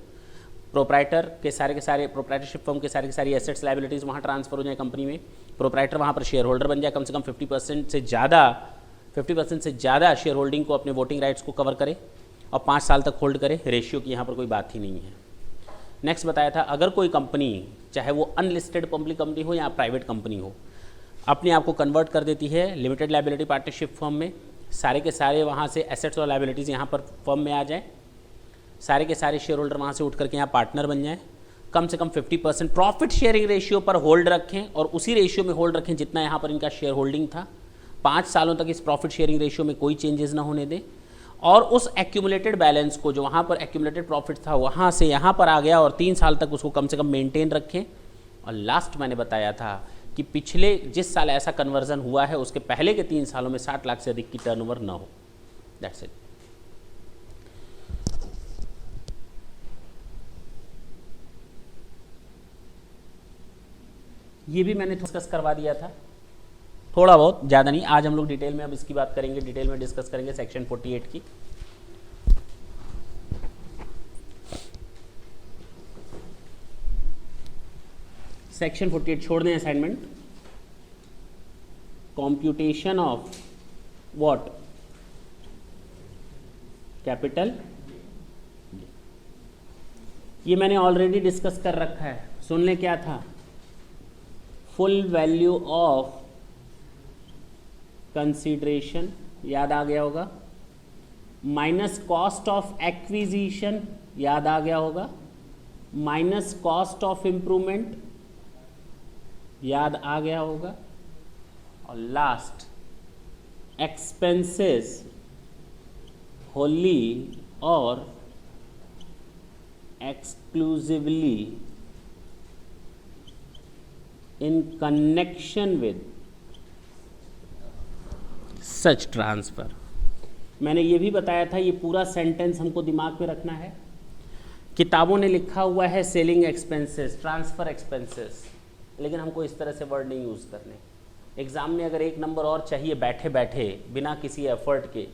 प्रोप्राइटर के सारे प्रोप्राइटरशिप फर्म के सारी एसेट्स लायबिलिटीज़ वहाँ ट्रांसफर हो जाए कंपनी में, प्रोप्राइटर वहाँ पर शेयर होल्डर बन जाए, कम से कम 50% से ज़्यादा शेयर होल्डिंग को अपने वोटिंग राइट्स को कवर करे और 5 साल तक होल्ड करे। रेशियो की यहाँ पर कोई बात ही नहीं है। नेक्स्ट बताया था, अगर कोई कंपनी चाहे वो अनलिस्टेड पब्लिक कंपनी हो या प्राइवेट कंपनी हो अपने आप को कन्वर्ट कर देती है लिमिटेड लायबिलिटी पार्टनरशिप फर्म में, सारे के सारे वहाँ से एसेट्स और लायबिलिटीज़ यहाँ पर फर्म में आ जाएँ, सारे के सारे शेयर होल्डर वहाँ से उठ करके यहाँ पार्टनर बन जाएं, कम से कम 50% प्रॉफिट शेयरिंग रेशियो पर होल्ड रखें और उसी रेशियो में होल्ड रखें जितना यहाँ पर इनका शेयर होल्डिंग था। 5 सालों तक इस प्रॉफिट शेयरिंग रेशियो में कोई चेंजेस ना होने दें और उस एक्यूमुलेटेड बैलेंस को जो वहाँ पर एक्यूमुलेटेड प्रॉफिट था वहाँ से यहाँ पर आ गया और 3 साल तक उसको कम से कम मेंटेन रखें। और लास्ट मैंने बताया था कि पिछले जिस साल ऐसा कन्वर्जन हुआ है उसके पहले के 3 सालों में 60 लाख से अधिक की टर्नओवर ना हो। That's it. ये भी मैंने डिस्कस करवा दिया था थोड़ा बहुत, ज़्यादा नहीं। आज हम लोग डिटेल में अब इसकी बात करेंगे, डिटेल में डिस्कस करेंगे सेक्शन 48 की। सेक्शन 48 छोड़ दें assignment. Computation of what? Capital. ये मैंने ऑलरेडी डिस्कस कर रखा है, सुन ले क्या था। फुल वैल्यू ऑफ कंसीडरेशन याद आ गया होगा, माइनस कॉस्ट ऑफ एक्विजिशन याद आ गया होगा, माइनस कॉस्ट ऑफ इंप्रूवमेंट याद आ गया होगा, और लास्ट एक्सपेंसेस होली और exclusively in connection with such transfer. मैंने ये भी बताया था, ये पूरा सेंटेंस हमको दिमाग में रखना है। किताबों ने लिखा हुआ है सेलिंग एक्सपेंसेस, ट्रांसफ़र एक्सपेंसेस, लेकिन हमको इस तरह से वर्ड नहीं यूज़ करने। एग्ज़ाम में अगर एक नंबर और चाहिए बैठे बैठे बिना किसी एफर्ट के,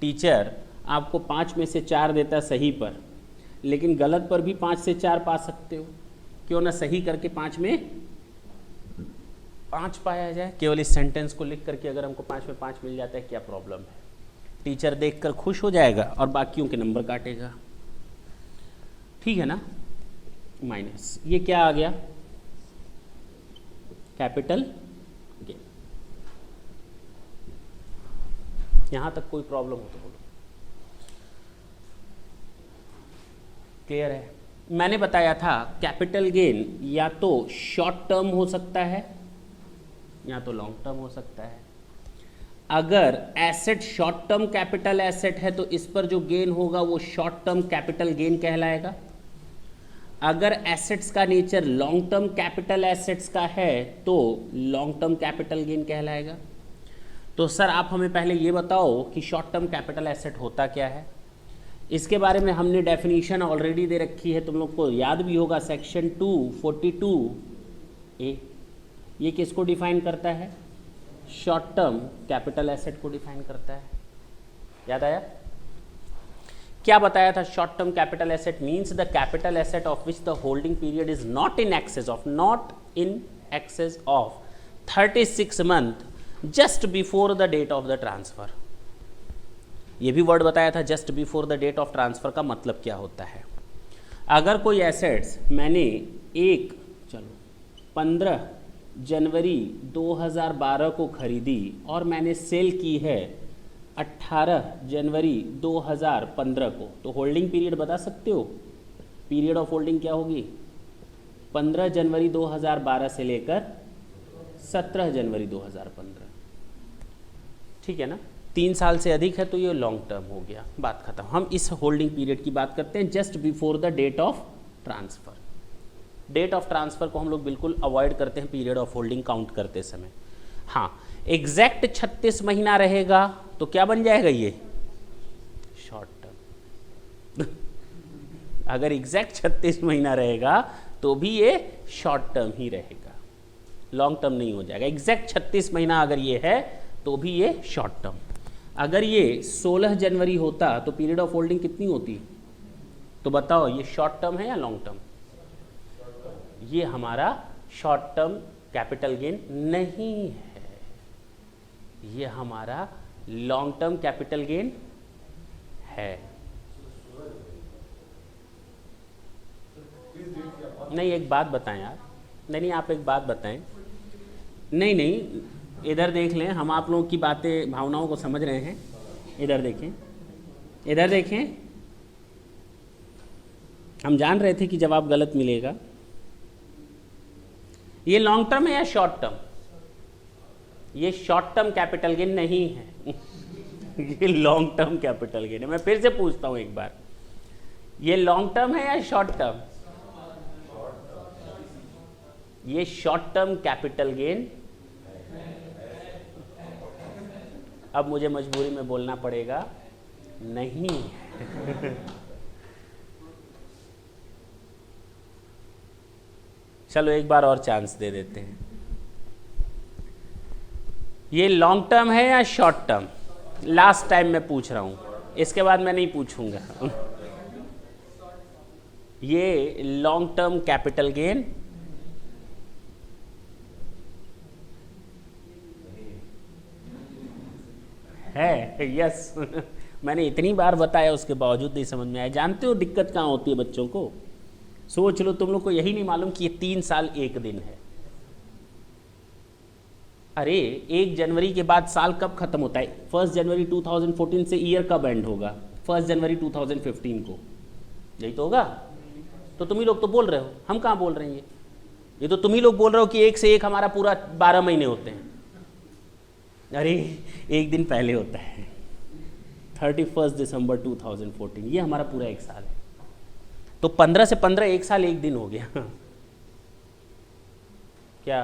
टीचर आपको 5 में से 4 देता सही पर, लेकिन गलत पर भी 5 से 4 पा सकते हो। क्यों ना सही करके 5 में 5 पाया जाए। केवल इस सेंटेंस को लिख करके अगर हमको 5 में 5 मिल जाता है, क्या प्रॉब्लम है? टीचर देखकर खुश हो जाएगा और बाकियों के नंबर काटेगा। ठीक है ना। माइनस ये क्या आ गया? Capital gain. यहां तक कोई प्रॉब्लम हो तो बोलो। क्लियर है? मैंने बताया था कैपिटल गेन या तो शॉर्ट टर्म हो सकता है या तो लॉन्ग टर्म हो सकता है। अगर asset short term capital asset है तो इस पर जो गेन होगा वो शॉर्ट टर्म कैपिटल गेन कहलाएगा। अगर एसेट्स का nature long term capital assets का है तो लॉन्ग टर्म कैपिटल गेन कहलाएगा। तो सर आप हमें पहले ये बताओ कि शॉर्ट टर्म कैपिटल एसेट होता क्या है। इसके बारे में हमने डेफिनेशन ऑलरेडी दे रखी है, तुम लोग को याद भी होगा, सेक्शन 242A। ये किसको डिफाइन करता है? शॉर्ट टर्म कैपिटल एसेट को डिफाइन करता है। याद आया? क्या बताया था? Short term capital asset means the capital asset of which the holding period is not in excess of 36 month just before the date of the transfer. ये भी वर्ड बताया था, just before the date of transfer का मतलब क्या होता है। अगर कोई एसेट्स मैंने 15 जनवरी 2012 को खरीदी और मैंने सेल की है 18 जनवरी 2015 को, तो होल्डिंग पीरियड बता सकते हो? पीरियड ऑफ होल्डिंग क्या होगी? 15 जनवरी 2012 से लेकर 17 जनवरी 2015। ठीक है ना। 3 साल से अधिक है तो ये लॉन्ग टर्म हो गया, बात खत्म। हम इस होल्डिंग पीरियड की बात करते हैं just before the date of transfer. Date of transfer को हम लोग बिल्कुल अवॉइड करते हैं पीरियड ऑफ होल्डिंग काउंट करते समय। हाँ, एग्जैक्ट 36 महीना रहेगा तो क्या बन जाएगा? ये शॉर्ट टर्म। अगर एग्जैक्ट 36 महीना रहेगा तो भी ये शॉर्ट टर्म ही रहेगा, लॉन्ग टर्म नहीं हो जाएगा। एग्जैक्ट 36 महीना अगर ये है तो भी ये शॉर्ट टर्म। अगर ये 16 जनवरी होता तो पीरियड ऑफ होल्डिंग कितनी होती? तो बताओ, ये शॉर्ट टर्म है या लॉन्ग टर्म? ये हमारा शॉर्ट टर्म कैपिटल गेन नहीं है, ये हमारा लॉन्ग टर्म कैपिटल गेन है। नहीं, एक बात बताएं यार। नहीं, आप एक बात बताएं। नहीं, इधर देख लें, हम आप लोगों की बातें, भावनाओं को समझ रहे हैं। इधर देखें, इधर देखें। हम जान रहे थे कि जवाब गलत मिलेगा। ये लॉन्ग टर्म है या शॉर्ट टर्म? ये शॉर्ट टर्म कैपिटल गेन नहीं है। ये लॉन्ग टर्म कैपिटल गेन है। मैं फिर से पूछता हूं एक बार, ये लॉन्ग टर्म है या शॉर्ट टर्म? ये शॉर्ट टर्म कैपिटल गेन। अब मुझे मजबूरी में बोलना पड़ेगा, नहीं। चलो एक बार और चांस दे देते हैं। ये लॉन्ग टर्म है या शॉर्ट टर्म? लास्ट टाइम मैं पूछ रहा हूं, इसके बाद मैं नहीं पूछूंगा। ये लॉन्ग टर्म कैपिटल गेन है। यस। मैंने इतनी बार बताया उसके बावजूद नहीं समझ में आया। जानते हो दिक्कत कहाँ होती है बच्चों को? सोच लो, तुम लोग को यही नहीं मालूम कि ये 3 साल 1 दिन है। अरे 1 जनवरी के बाद साल कब खत्म होता है? 1 जनवरी 2014 से ईयर कब एंड होगा? 1 जनवरी 2015 को। यही तो होगा। तो तुम ही लोग तो बोल रहे हो, हम कहाँ बोल रहे हैं? ये तो तुम ही लोग बोल रहे हो कि 1 से 1 हमारा पूरा 12 महीने होते हैं। अरे 1 दिन पहले होता है, 31 दिसंबर 2014। ये हमारा पूरा 1 साल है। तो 15 से 15 1 साल 1 दिन हो गया। क्या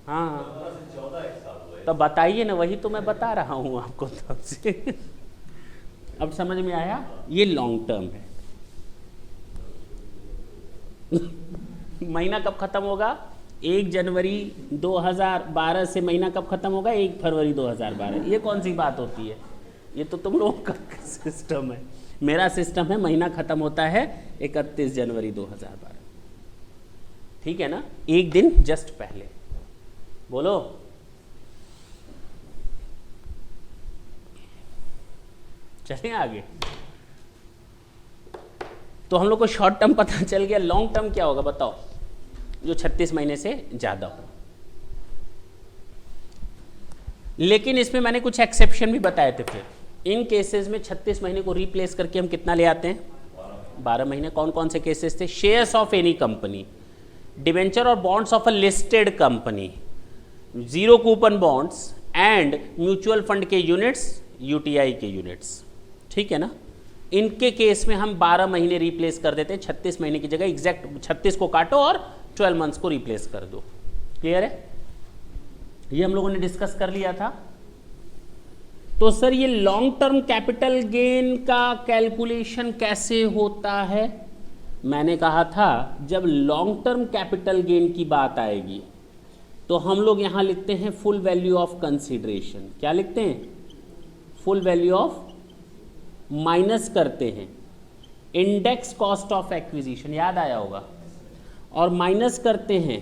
हाँ, तो बताइए ना, वही तो मैं बता रहा हूँ आपको तब से। अब समझ में आया, ये लॉन्ग टर्म है। महीना कब खत्म होगा? 1 जनवरी 2012 से महीना कब खत्म होगा? 1 फरवरी 2012। ये कौन सी बात होती है? ये तो तुम लोग का सिस्टम है। मेरा सिस्टम है महीना खत्म होता है 31 जनवरी 2012। ठीक है ना? एक दिन जस्ट पहले। बोलो। चलें आगे। तो हम लोग को शॉर्ट टर्म पता चल गया। लॉन्ग टर्म क्या होगा बताओ? जो 36 महीने से ज्यादा हो। लेकिन इसमें मैंने कुछ एक्सेप्शन भी बताए थे। फिर इन केसेस में 36 महीने को रिप्लेस करके हम कितना ले आते हैं? 12 महीने। कौन कौन से केसेस थे? Shares of any company, debenture और bonds of a listed company, zero coupon bonds and mutual fund के यूनिट्स, यूटीआई के यूनिट्स। ठीक है ना? इनके केस में हम 12 महीने रिप्लेस कर देते हैं। 36 महीने की जगह एग्जैक्ट 36 को काटो और 12 मंथ्स को रिप्लेस कर दो। क्लियर है? ये हम लोगों ने डिस्कस कर लिया था। तो सर ये लॉन्ग टर्म कैपिटल गेन का कैलकुलेशन कैसे होता है? मैंने कहा था जब लॉन्ग टर्म कैपिटल गेन की बात आएगी तो हम लोग यहां लिखते हैं फुल वैल्यू ऑफ कंसीडरेशन। क्या लिखते हैं? फुल वैल्यू ऑफ, माइनस करते हैं इंडेक्स कॉस्ट ऑफ एक्विजिशन, याद आया होगा, और माइनस करते हैं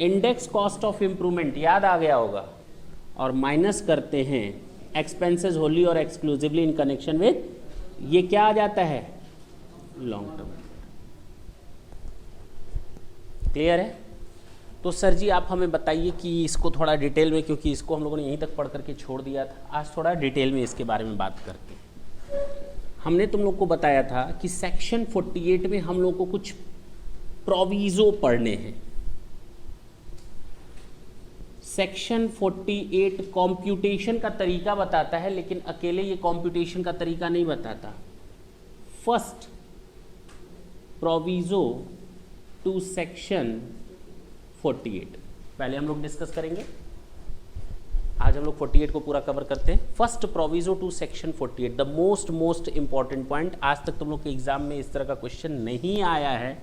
इंडेक्स कॉस्ट ऑफ इंप्रूवमेंट, याद आ गया होगा, और माइनस करते हैं एक्सपेंसेस होली और एक्सक्लूसिवली इन कनेक्शन विद, ये क्या आ जाता है? Long term. क्लियर है? तो सर जी आप हमें बताइए कि इसको थोड़ा डिटेल में, क्योंकि इसको हम लोगों ने यहीं तक पढ़ करके छोड़ दिया था, आज थोड़ा डिटेल में इसके बारे में बात करते हैं। हमने तुम लोग को बताया था कि सेक्शन 48 में हम लोग को कुछ प्रोविजो पढ़ने हैं। सेक्शन 48 कॉम्प्यूटेशन का तरीका बताता है, लेकिन अकेले ये कॉम्प्यूटेशन का तरीका नहीं बताता। फर्स्ट प्रोविजो टू सेक्शन 48 पहले हम लोग डिस्कस करेंगे। आज हम लोग 48 को पूरा कवर करते हैं। First proviso to section 48, the most important point. आज तक तुम लोग के एग्जाम में इस तरह का क्वेश्चन नहीं आया है।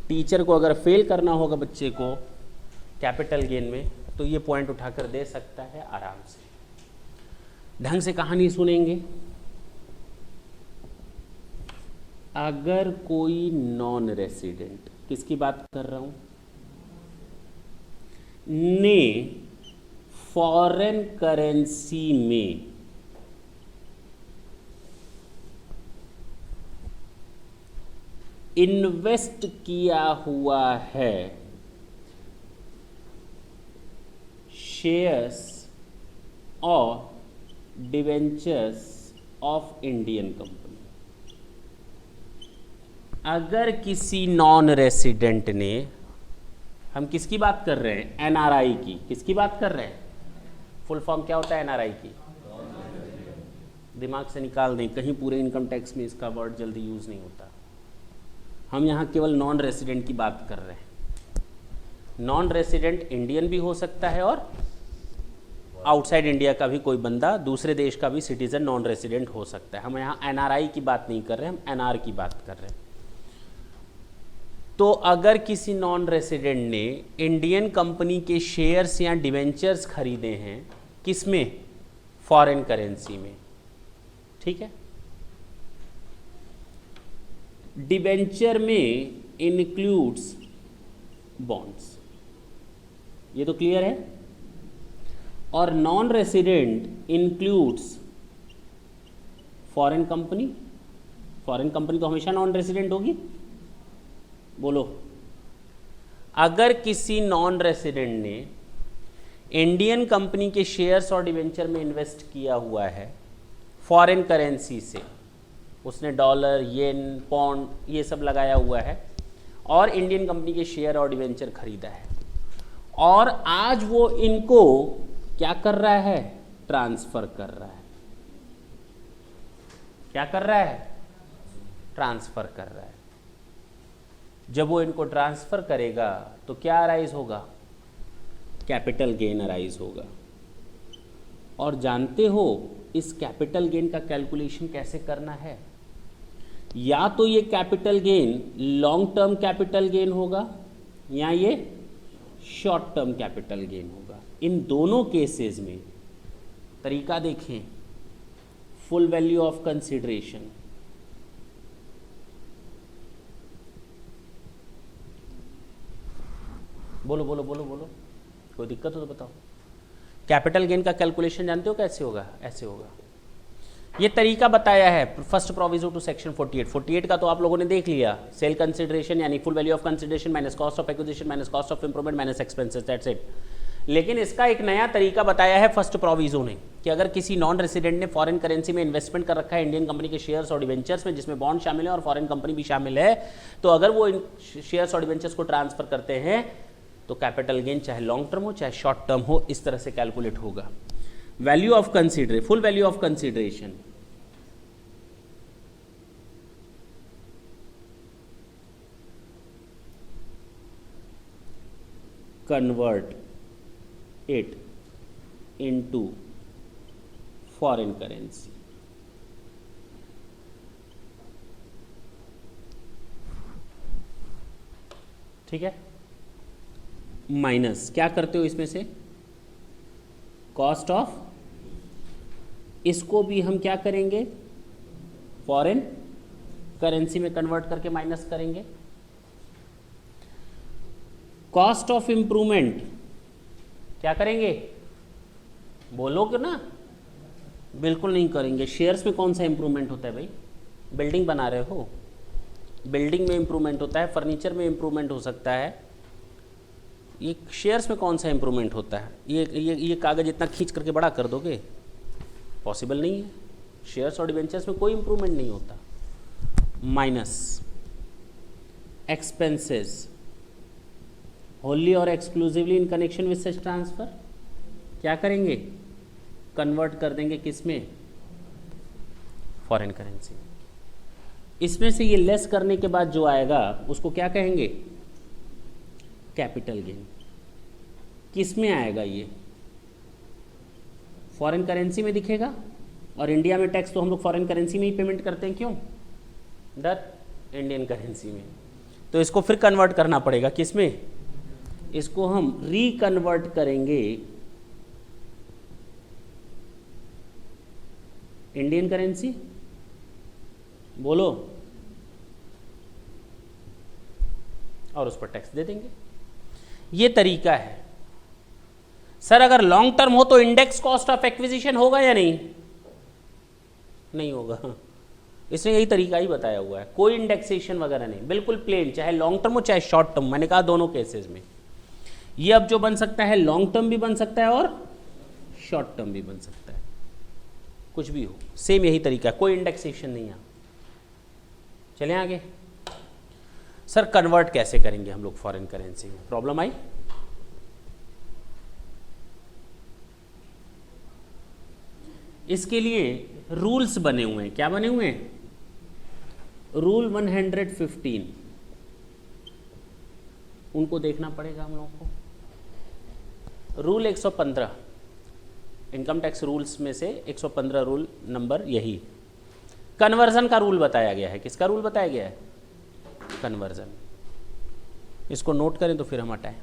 टीचर को अगर फेल करना होगा बच्चे को कैपिटल गेन में, तो ये पॉइंट उठाकर दे सकता है आराम से। ढंग से कहानी सुनेंगे। अगर कोई नॉन रेसिडेंट, किसकी बात कर रहा हूं, ने फॉरेन करेंसी में इन्वेस्ट किया हुआ है शेयर्स और डिवेंचर्स ऑफ इंडियन कंपनी। अगर किसी नॉन रेसिडेंट ने, हम किसकी बात कर रहे हैं? एनआरआई की। किसकी बात कर रहे हैं? फुल फॉर्म क्या होता है एनआरआई की? दिमाग से निकाल दें, कहीं पूरे इनकम टैक्स में इसका वर्ड जल्दी यूज नहीं होता। हम यहाँ केवल नॉन रेसिडेंट की बात कर रहे हैं। नॉन रेसिडेंट इंडियन भी हो सकता है और आउटसाइड इंडिया का भी कोई बंदा, दूसरे देश का भी सिटीजन नॉन रेसिडेंट हो सकता है। हम यहाँ एनआरआई की बात नहीं कर रहे, हम एनआर की बात कर रहे हैं। तो अगर किसी नॉन रेसिडेंट ने इंडियन कंपनी के शेयर्स या डिवेंचर्स खरीदे हैं, किसमें? फॉरेन करेंसी में। ठीक है? डिवेंचर में इंक्लूड्स बॉन्ड्स, ये तो क्लियर है। और non resident includes foreign company. Foreign company तो हमेशा नॉन रेसिडेंट होगी। बोलो। अगर किसी नॉन रेसिडेंट ने इंडियन कंपनी के शेयर्स और डिवेंचर में इन्वेस्ट किया हुआ है फॉरेन करेंसी से, उसने डॉलर, येन, पौंड ये सब लगाया हुआ है और इंडियन कंपनी के शेयर और डिवेंचर खरीदा है, और आज वो इनको क्या कर रहा है? ट्रांसफर कर रहा है। क्या कर रहा है? ट्रांसफर कर रहा है। जब वो इनको ट्रांसफर करेगा तो क्या अराइज होगा? कैपिटल गेन अराइज होगा। और जानते हो इस कैपिटल गेन का कैलकुलेशन कैसे करना है? या तो ये capital gain long term capital gain होगा या ये शॉर्ट टर्म कैपिटल गेन होगा। इन दोनों केसेस में तरीका देखें, फुल वैल्यू ऑफ कंसिडरेशन, बोलो बोलो बोलो बोलो, कोई दिक्कत हो तो बताओ। कैपिटल गेन का कैलकुलेशन जानते हो कैसे होगा? ऐसे होगा। ये तरीका बताया है फर्स्ट प्रोविजो टू सेक्शन 48 का तो आप लोगों ने देख लिया। सेल कंसिडरेशन यानी full value of consideration minus cost of acquisition minus cost of improvement minus expenses, that's it. लेकिन इसका एक नया तरीका बताया है फर्स्ट प्रोविजो ने कि अगर किसी नॉन रेसिडेंट ने फॉरेन करेंसी में इन्वेस्टमेंट कर रखा है इंडियन कंपनी के शेयर्स और डिवेंचर्स में, जिसमें बॉन्ड शामिल है और फॉरेन कंपनी भी शामिल है, तो अगर वो इन शेयर्स और डिवेंचर्स को ट्रांसफर करते हैं तो कैपिटल गेन चाहे लॉन्ग टर्म हो चाहे शॉर्ट टर्म हो इस तरह से कैलकुलेट होगा। Value of consideration, full value of consideration convert it into foreign currency। ठीक है, माइनस क्या करते हो इसमें से? कॉस्ट ऑफ, इसको भी हम क्या करेंगे? फॉरेन करेंसी में कन्वर्ट करके माइनस करेंगे। कॉस्ट ऑफ इंप्रूवमेंट क्या करेंगे? बोलोगे ना? बिल्कुल नहीं करेंगे। शेयर्स में कौन सा इंप्रूवमेंट होता है भाई? बिल्डिंग बना रहे हो, बिल्डिंग में इंप्रूवमेंट होता है, फर्नीचर में इंप्रूवमेंट हो सकता है। ये शेयर्स में कौन सा इंप्रूवमेंट होता है? ये कागज़ इतना खींच करके बड़ा कर दोगे? पॉसिबल नहीं है। शेयर्स और डिवेंचर्स में कोई इंप्रूवमेंट नहीं होता। माइनस एक्सपेंसेस होली और exclusively in connection with such transfer, क्या करेंगे? कन्वर्ट कर देंगे किस में? Foreign currency. इसमें से ये लेस करने के बाद जो आएगा उसको क्या कहेंगे? Capital gain. किस में आएगा ये? फॉरेन करेंसी में दिखेगा। और इंडिया में टैक्स तो हम लोग फॉरेन करेंसी में ही पेमेंट करते हैं, क्यों? डर इंडियन करेंसी में। तो इसको फिर कन्वर्ट करना पड़ेगा किस में? इसको हम रिकन्वर्ट करेंगे इंडियन करेंसी। बोलो, और उस पर टैक्स दे देंगे। ये तरीका है। सर अगर लॉन्ग टर्म हो तो इंडेक्स कॉस्ट ऑफ एक्विजिशन होगा या नहीं? नहीं होगा। इसने यही तरीका ही बताया हुआ है, कोई इंडेक्सेशन वगैरह नहीं, बिल्कुल प्लेन, चाहे लॉन्ग टर्म हो चाहे शॉर्ट टर्म। मैंने कहा दोनों केसेस में ये अब जो बन सकता है लॉन्ग टर्म भी बन सकता है और शॉर्ट टर्म भी बन सकता है, कुछ भी हो, सेम यही तरीका है, कोई इंडेक्सेशन नहीं है। चलें आगे। सर कन्वर्ट कैसे करेंगे हम लोग फॉरेन करेंसी में? प्रॉब्लम आई? इसके लिए रूल्स बने हुए हैं। क्या बने हुए हैं? रूल 115, उनको देखना पड़ेगा हम लोगों को। रूल 115 इनकम टैक्स रूल्स में से 115 रूल नंबर यही। कन्वर्जन का रूल बताया गया है। किसका रूल बताया गया है? कन्वर्जन। इसको नोट करें तो फिर हम हटाएं।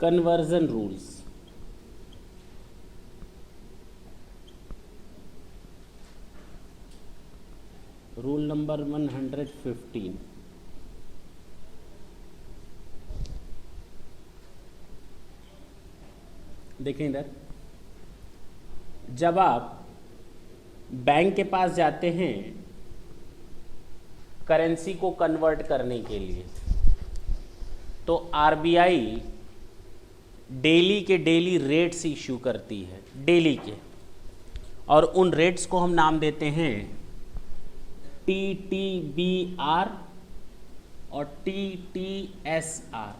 Conversion rules. Rule number 115। देखें इधर, जब आप बैंक के पास जाते हैं करेंसी को कन्वर्ट करने के लिए, तो आरबीआई डेली के डेली रेट्स इशू करती है, डेली के, और उन रेट्स को हम नाम देते हैं TTBR और TTSR।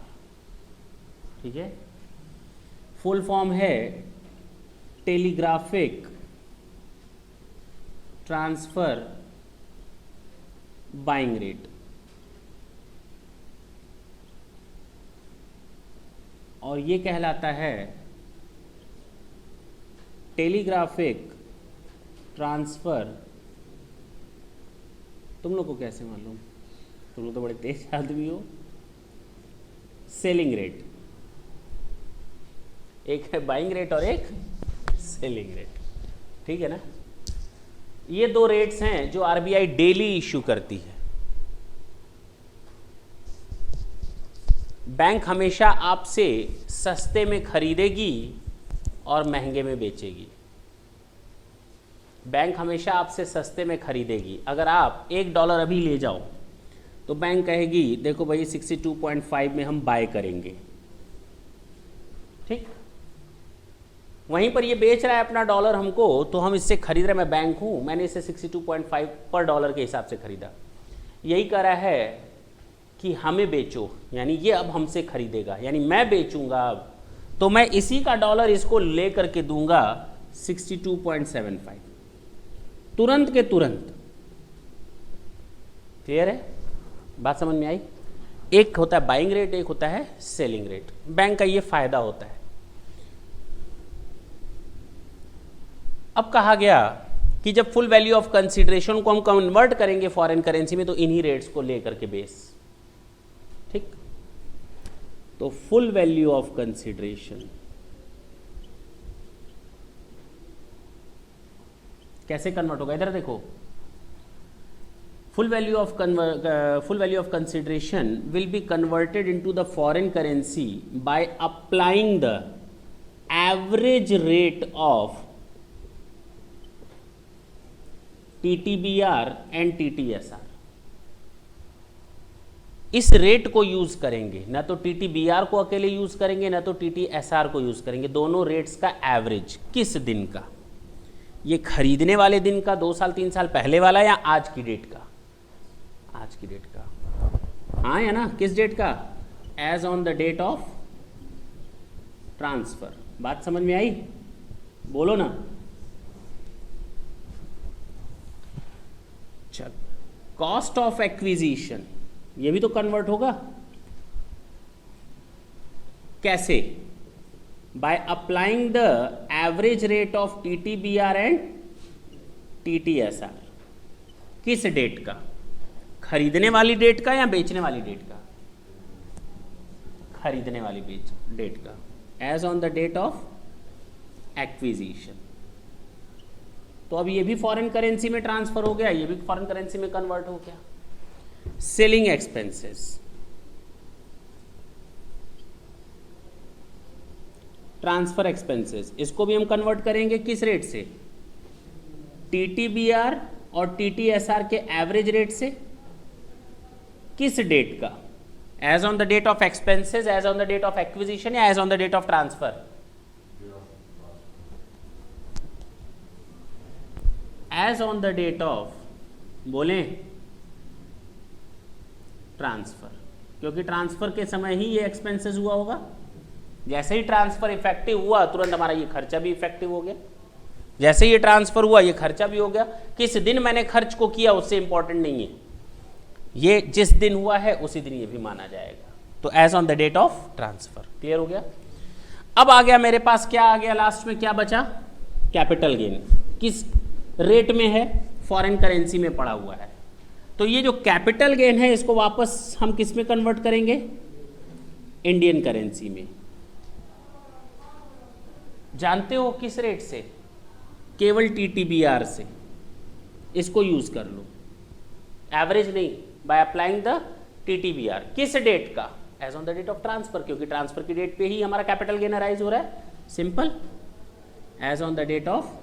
ठीक है, फुल फॉर्म है टेलीग्राफिक ट्रांसफर बाइंग रेट, और ये कहलाता है टेलीग्राफिक ट्रांसफर, तुम लोग को कैसे मालूम, तुम लोग तो बड़े तेज आदमी हो, सेलिंग रेट। एक है बाइंग रेट और एक सेलिंग रेट, ठीक है ना। ये दो रेट्स हैं जो आरबीआई डेली इशू करती है। बैंक हमेशा आपसे सस्ते में खरीदेगी और महंगे में बेचेगी। बैंक हमेशा आपसे सस्ते में खरीदेगी। अगर आप $1 अभी ले जाओ तो बैंक कहेगी देखो भाई 62.5 में हम बाय करेंगे, ठीक। वहीं पर ये बेच रहा है अपना डॉलर हमको, तो हम इससे खरीद रहे, मैं बैंक हूँ, मैंने इसे 62.5 पर डॉलर के हिसाब से खरीदा। यही कह रहा है कि हमें बेचो, यानी ये अब हमसे खरीदेगा, यानी मैं बेचूंगा अब, तो मैं इसी का डॉलर इसको ले करके दूंगा 62.75, तुरंत के तुरंत। क्लियर है, बात समझ में आई। एक होता है बाइंग रेट, एक होता है सेलिंग रेट। बैंक का ये फायदा होता है। अब कहा गया कि जब फुल वैल्यू ऑफ कंसीडरेशन को हम कन्वर्ट करेंगे फॉरेन करेंसी में, तो इन्हीं रेट्स को लेकर के बेस, ठीक। तो फुल वैल्यू ऑफ कंसीडरेशन कैसे कन्वर्ट होगा, इधर देखो। Full value of consideration will be converted into the foreign currency bye applying the average rate of TTBR and TTSR। इस रेट को यूज करेंगे, ना तो TTBR को अकेले यूज करेंगे, ना तो TTSR को यूज करेंगे, दोनों रेट्स का एवरेज। किस दिन का? ये खरीदने वाले दिन का, 2 साल 3 साल पहले वाला, या आज की डेट का? आज की डेट का, हाँ या ना? किस डेट का? As on the date of transfer. बात समझ में आई? बोलो ना। चल, कॉस्ट ऑफ एक्विजिशन, ये भी तो कन्वर्ट होगा। कैसे? Bye applying the average rate of TTBR and TTSR। किस डेट का? खरीदने वाली डेट का या बेचने वाली डेट का? खरीदने वाली डेट का, as on the date of acquisition. तो अब ये भी फॉरेन करेंसी में ट्रांसफर हो गया, ये भी फॉरेन करेंसी में कन्वर्ट हो गया। सेलिंग एक्सपेंसेस, ट्रांसफर एक्सपेंसेस, इसको भी हम कन्वर्ट करेंगे किस रेट से? TTBR और TTSR के एवरेज रेट से। किस डेट का? As on the date of expenses, as on the date of acquisition, या as on the date of transfer? As on the date of, बोले, ट्रांसफर, क्योंकि ट्रांसफर के समय ही ये एक्सपेंसेस हुआ होगा। जैसे ही ट्रांसफर इफेक्टिव हुआ, तुरंत हमारा ये खर्चा भी इफेक्टिव हो गया। जैसे ये ट्रांसफर हुआ, ये खर्चा भी हो गया। किस दिन मैंने खर्च को किया उससे इंपॉर्टेंट नहीं है, ये जिस दिन हुआ है उसी दिन ये भी माना जाएगा। तो as on the date of transfer. Clear हो गया? अब आ गया मेरे पास, क्या आ गया लास्ट में? क्या बचा? Capital gain. किस रेट में है? फॉरेन करेंसी में पड़ा हुआ है। तो ये जो कैपिटल गेन है, इसको वापस हम किस में कन्वर्ट करेंगे? इंडियन करेंसी में। जानते हो किस रेट से? केवल TTBR से, इसको यूज कर लो, एवरेज नहीं, बाय अप्लाइंग द TTBR। किस डेट का? As on the date of transfer, क्योंकि ट्रांसफर की डेट पे ही हमारा कैपिटल गेन अराइज हो रहा है, simple, as on the date of.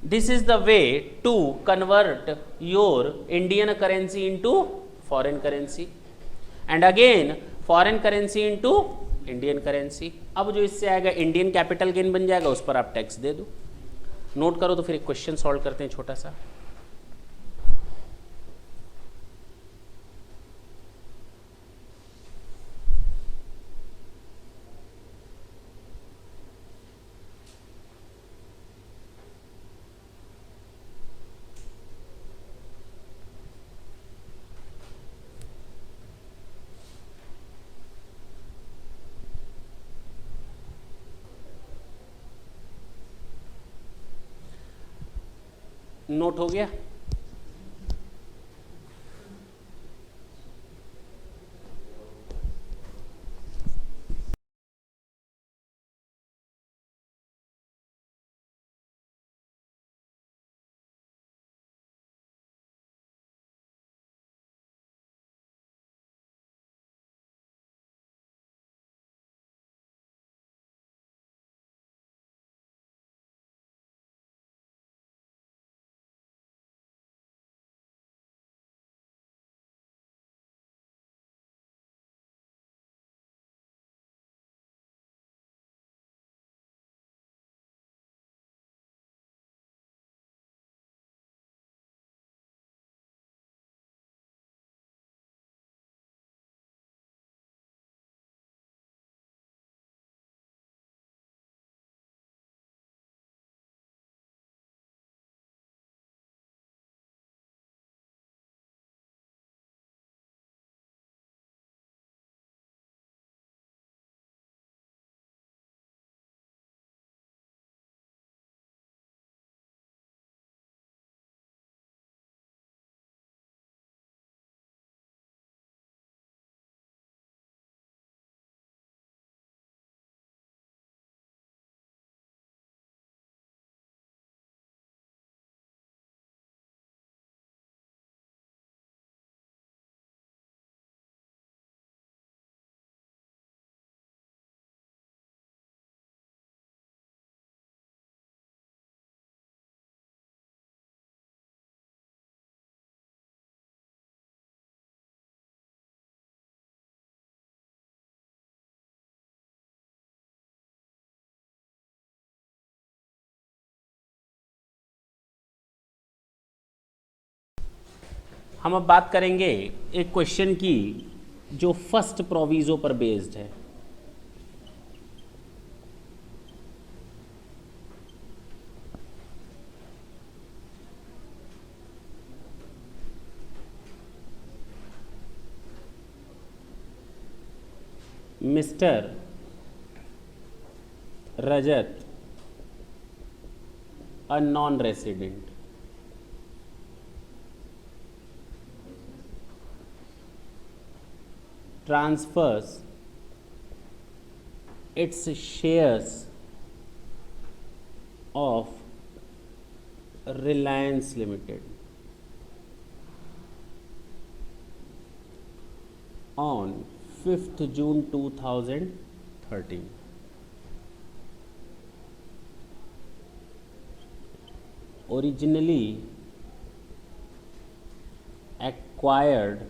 This is the way to convert your Indian currency into foreign currency, and again foreign currency into Indian currency. अब जो इससे आएगा इंडियन कैपिटल गेन बन जाएगा, उस पर आप टैक्स दे दो। नोट करो, तो फिर एक क्वेश्चन सॉल्व करते हैं छोटा सा। नोट हो गया? हम अब बात करेंगे एक क्वेश्चन की जो फर्स्ट प्रोविजो पर बेस्ड है। Mister Rajat, a non-resident, transfers its shares of Reliance Limited on 5th June 2013. Originally acquired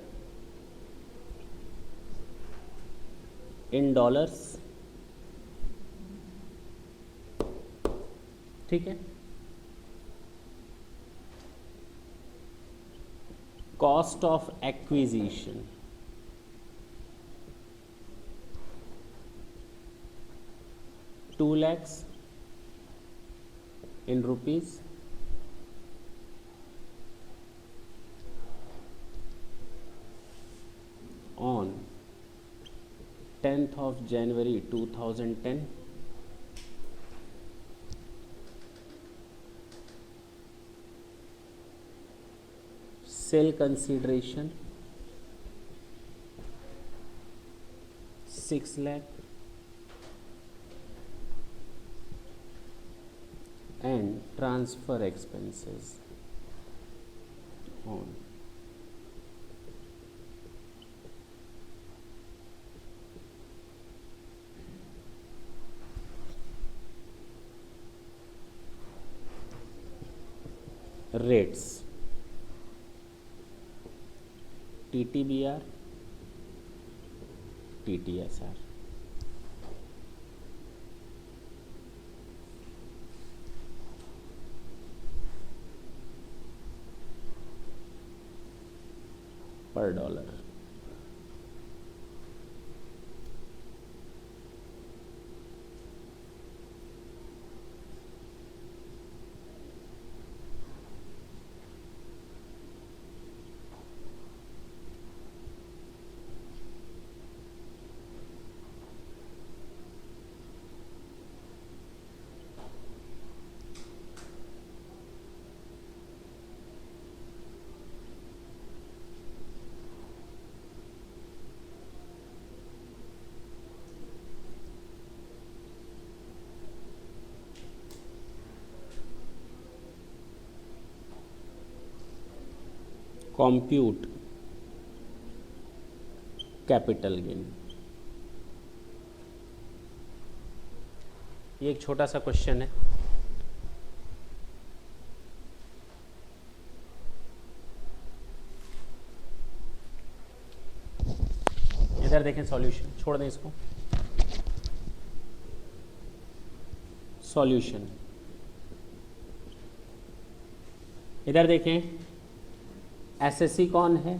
in dollars, ठीक है। Cost of acquisition $2 lakhs in rupees, on 10th of January 2010. Sale consideration 6 lakh, and transfer expenses on rates TTBR TTSR. per dollar. Compute capital gain. ये एक छोटा सा question है। इधर देखें solution, छोड़ दें इसको। सॉल्यूशन इधर देखें, एसएससी कौन है?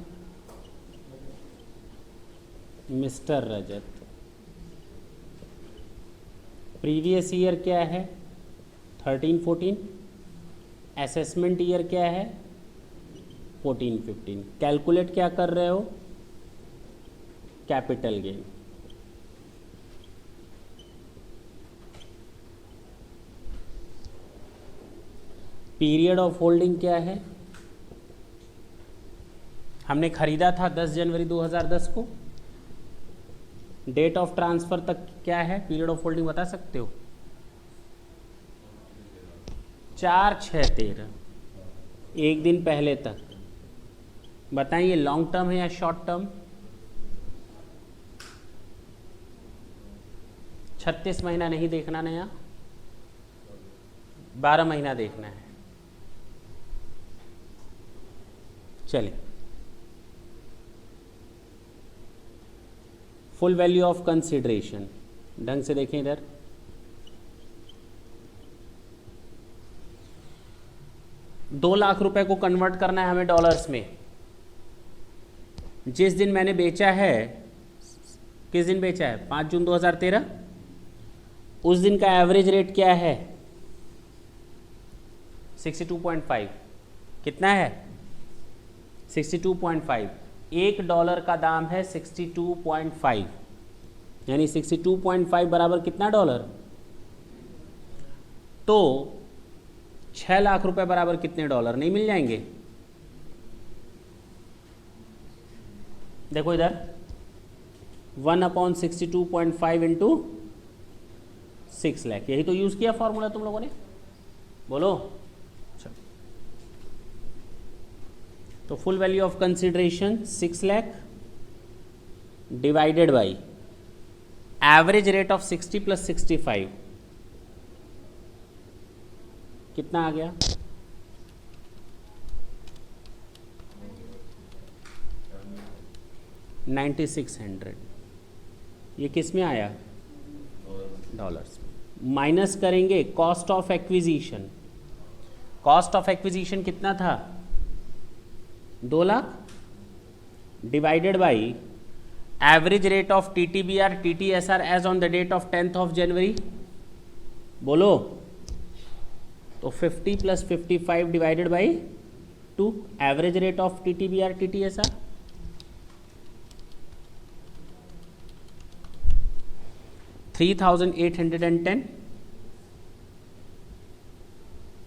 मिस्टर रजत। प्रीवियस ईयर क्या है? 13-14। असेसमेंट ईयर क्या है? 14-15। कैलकुलेट क्या कर रहे हो? Capital gain. Period of holding क्या है? हमने खरीदा था 10 जनवरी 2010 को। डेट ऑफ ट्रांसफर तक क्या है? पीरियड ऑफ होल्डिंग बता सकते हो? 4-6-13, एक दिन पहले तक। बताइए लॉन्ग टर्म है या शॉर्ट टर्म? 36 महीना नहीं देखना नया, 12 महीना देखना है। चलिए, फुल वैल्यू ऑफ कंसिडरेशन ढंग से देखें इधर। ₹2,00,000 को कन्वर्ट करना है हमें डॉलर्स में। जिस दिन मैंने बेचा है, किस दिन बेचा है? 5 जून 2013। उस दिन का एवरेज रेट क्या है? 62.5। कितना है? 62.5। $1 का दाम है 62.5, यानी 62.5 बराबर कितना डॉलर? तो ₹6,00,000 बराबर कितने डॉलर नहीं मिल जाएंगे? देखो इधर 1/62.5 इंटू 6 लाख। यही तो यूज किया फॉर्मूला तुम लोगों ने, बोलो। तो full value of consideration 6 lakh divided by average rate of 60 + 65 कितना आ गया? 9600। ये किस में आया? डॉलर्स। माइनस करेंगे cost of acquisition. Cost of acquisition कितना था? 2,00,000 divided by average rate of TTBR TTSR as on the date of 10th January. बोलो। तो 50 + 55 divided by 2, average rate of TTBR TTSR। $3,810।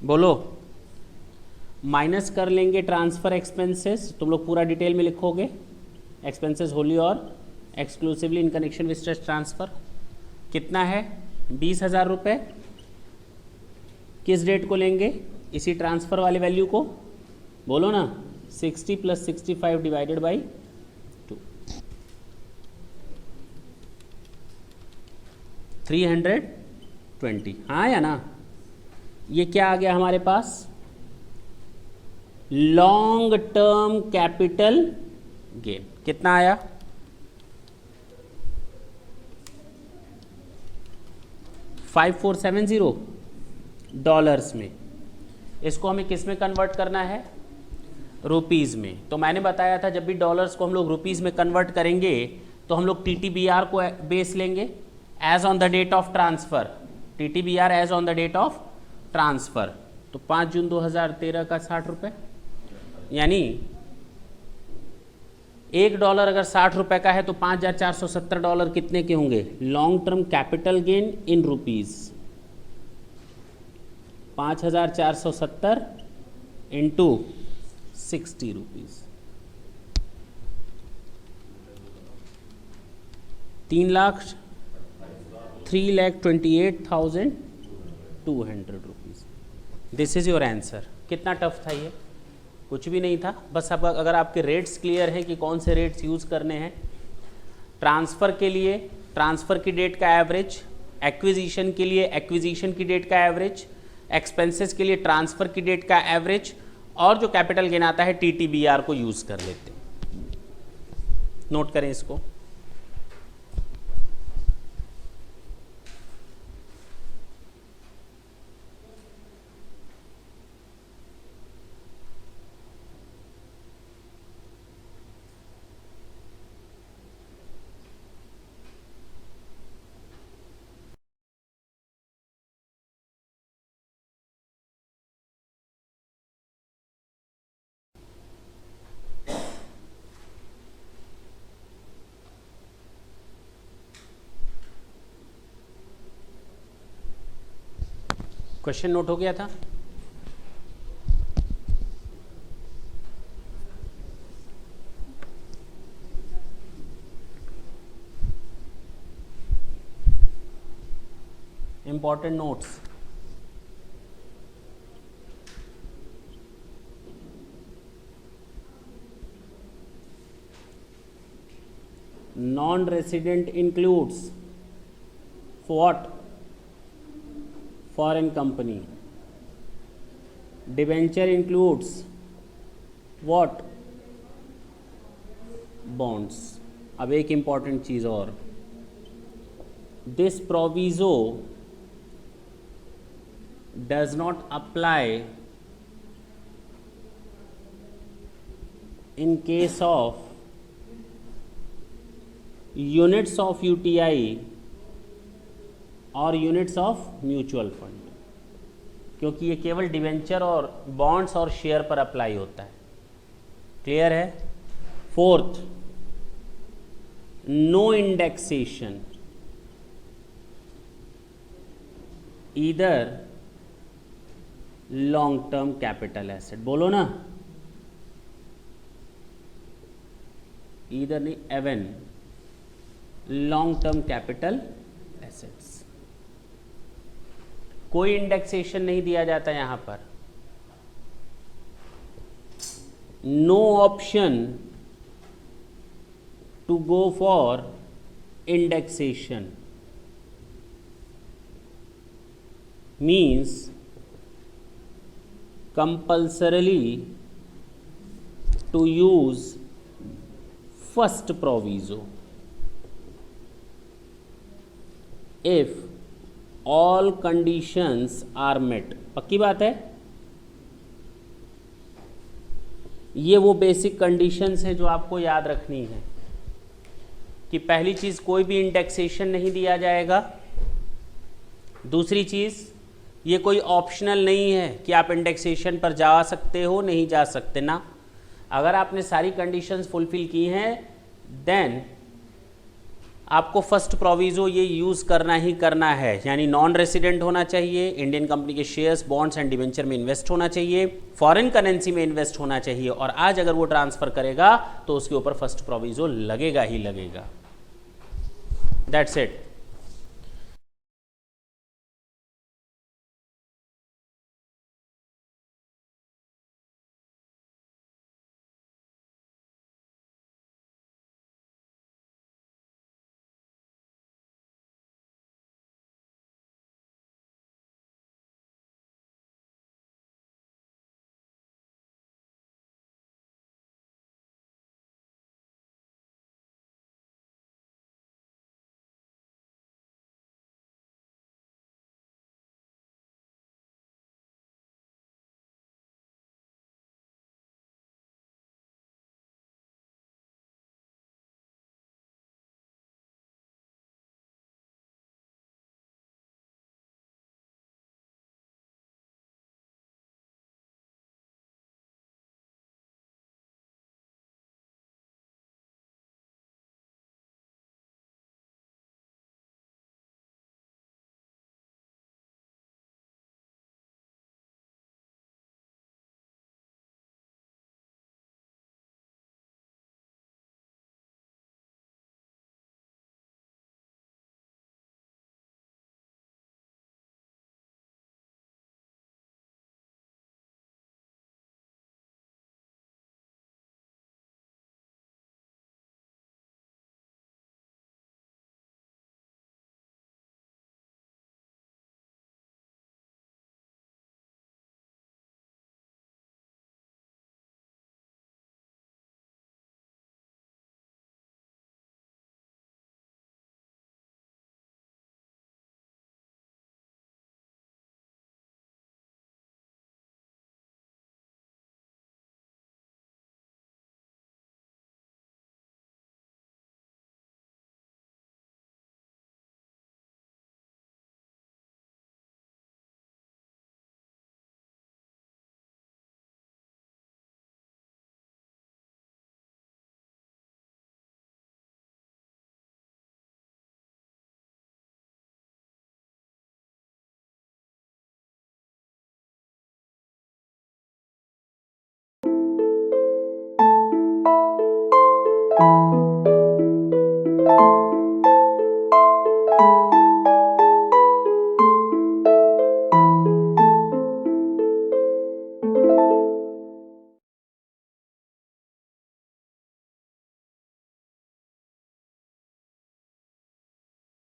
बोलो। माइनस कर लेंगे ट्रांसफ़र एक्सपेंसेस, तुम लोग पूरा डिटेल में लिखोगे। एक्सपेंसेस होली और exclusively in connection with transfer कितना है? 20,000 रुपये। किस डेट को लेंगे? इसी ट्रांसफ़र वाले वैल्यू को, बोलो ना, 60 + 65 डिवाइडेड बाई 2, 320। हाँ या ना? ये क्या आ गया हमारे पास? Long term capital gain. कितना आया? 5470 डॉलर्स में। इसको हमें किस में कन्वर्ट करना है? रुपीज़ में। तो मैंने बताया था जब भी डॉलर्स को हम लोग रुपीज़ में कन्वर्ट करेंगे तो हम लोग TTBR को बेस लेंगे, as on the date of transfer. TTBR as on the date of transfer. तो 5 जून 2013 का 60 रुपये, यानी $1 अगर 60 रुपये का है तो $5470 कितने के होंगे? Long term capital gain in rupees. 5470 into 60 rupees, 3,28,200 rupees. This is your answer. कितना टफ था ये? कुछ भी नहीं था। बस अब अगर आपके रेट्स क्लियर हैं कि कौन से रेट्स यूज़ करने हैं, ट्रांसफ़र के लिए ट्रांसफ़र की डेट का एवरेज, एक्विजिशन के लिए एक्विजिशन की डेट का एवरेज, एक्सपेंसेस के लिए ट्रांसफ़र की डेट का एवरेज, और जो कैपिटल गेन आता है TTBR को यूज़ कर लेते हैं। नोट करें इसको। क्वेश्चन नोट हो गया था? Important notes. Non resident includes what? Foreign company. Debenture includes what? Bonds. अब एक इंपॉर्टेंट चीज और, this proviso does not apply in case of units of UTI और यूनिट्स ऑफ म्यूचुअल फंड, क्योंकि ये केवल डिवेंचर और बॉन्ड्स और शेयर पर अप्लाई होता है। क्लियर है? Fourth, no indexation either long term capital asset. बोलो ना, ईदर नहीं, even long term capital assets. कोई इंडेक्सेशन नहीं दिया जाता यहां पर। No option to go for indexation means compulsorily to use first proviso if all conditions are met। पक्की बात है? ये वो बेसिक कंडीशंस है जो आपको याद रखनी है कि पहली चीज कोई भी इंडेक्सेशन नहीं दिया जाएगा। दूसरी चीज, ये कोई ऑप्शनल नहीं है कि आप इंडेक्सेशन पर जा सकते हो नहीं जा सकते ना। अगर आपने सारी कंडीशंस फुलफिल की हैं देन आपको फर्स्ट प्रोविजो ये यूज़ करना ही करना है। यानी नॉन रेसिडेंट होना चाहिए, इंडियन कंपनी के शेयर्स, बॉन्ड्स एंड डिवेंचर में इन्वेस्ट होना चाहिए, फॉरेन करेंसी में इन्वेस्ट होना चाहिए, और आज अगर वो ट्रांसफ़र करेगा तो उसके ऊपर फर्स्ट प्रोविजो लगेगा ही लगेगा। That's it.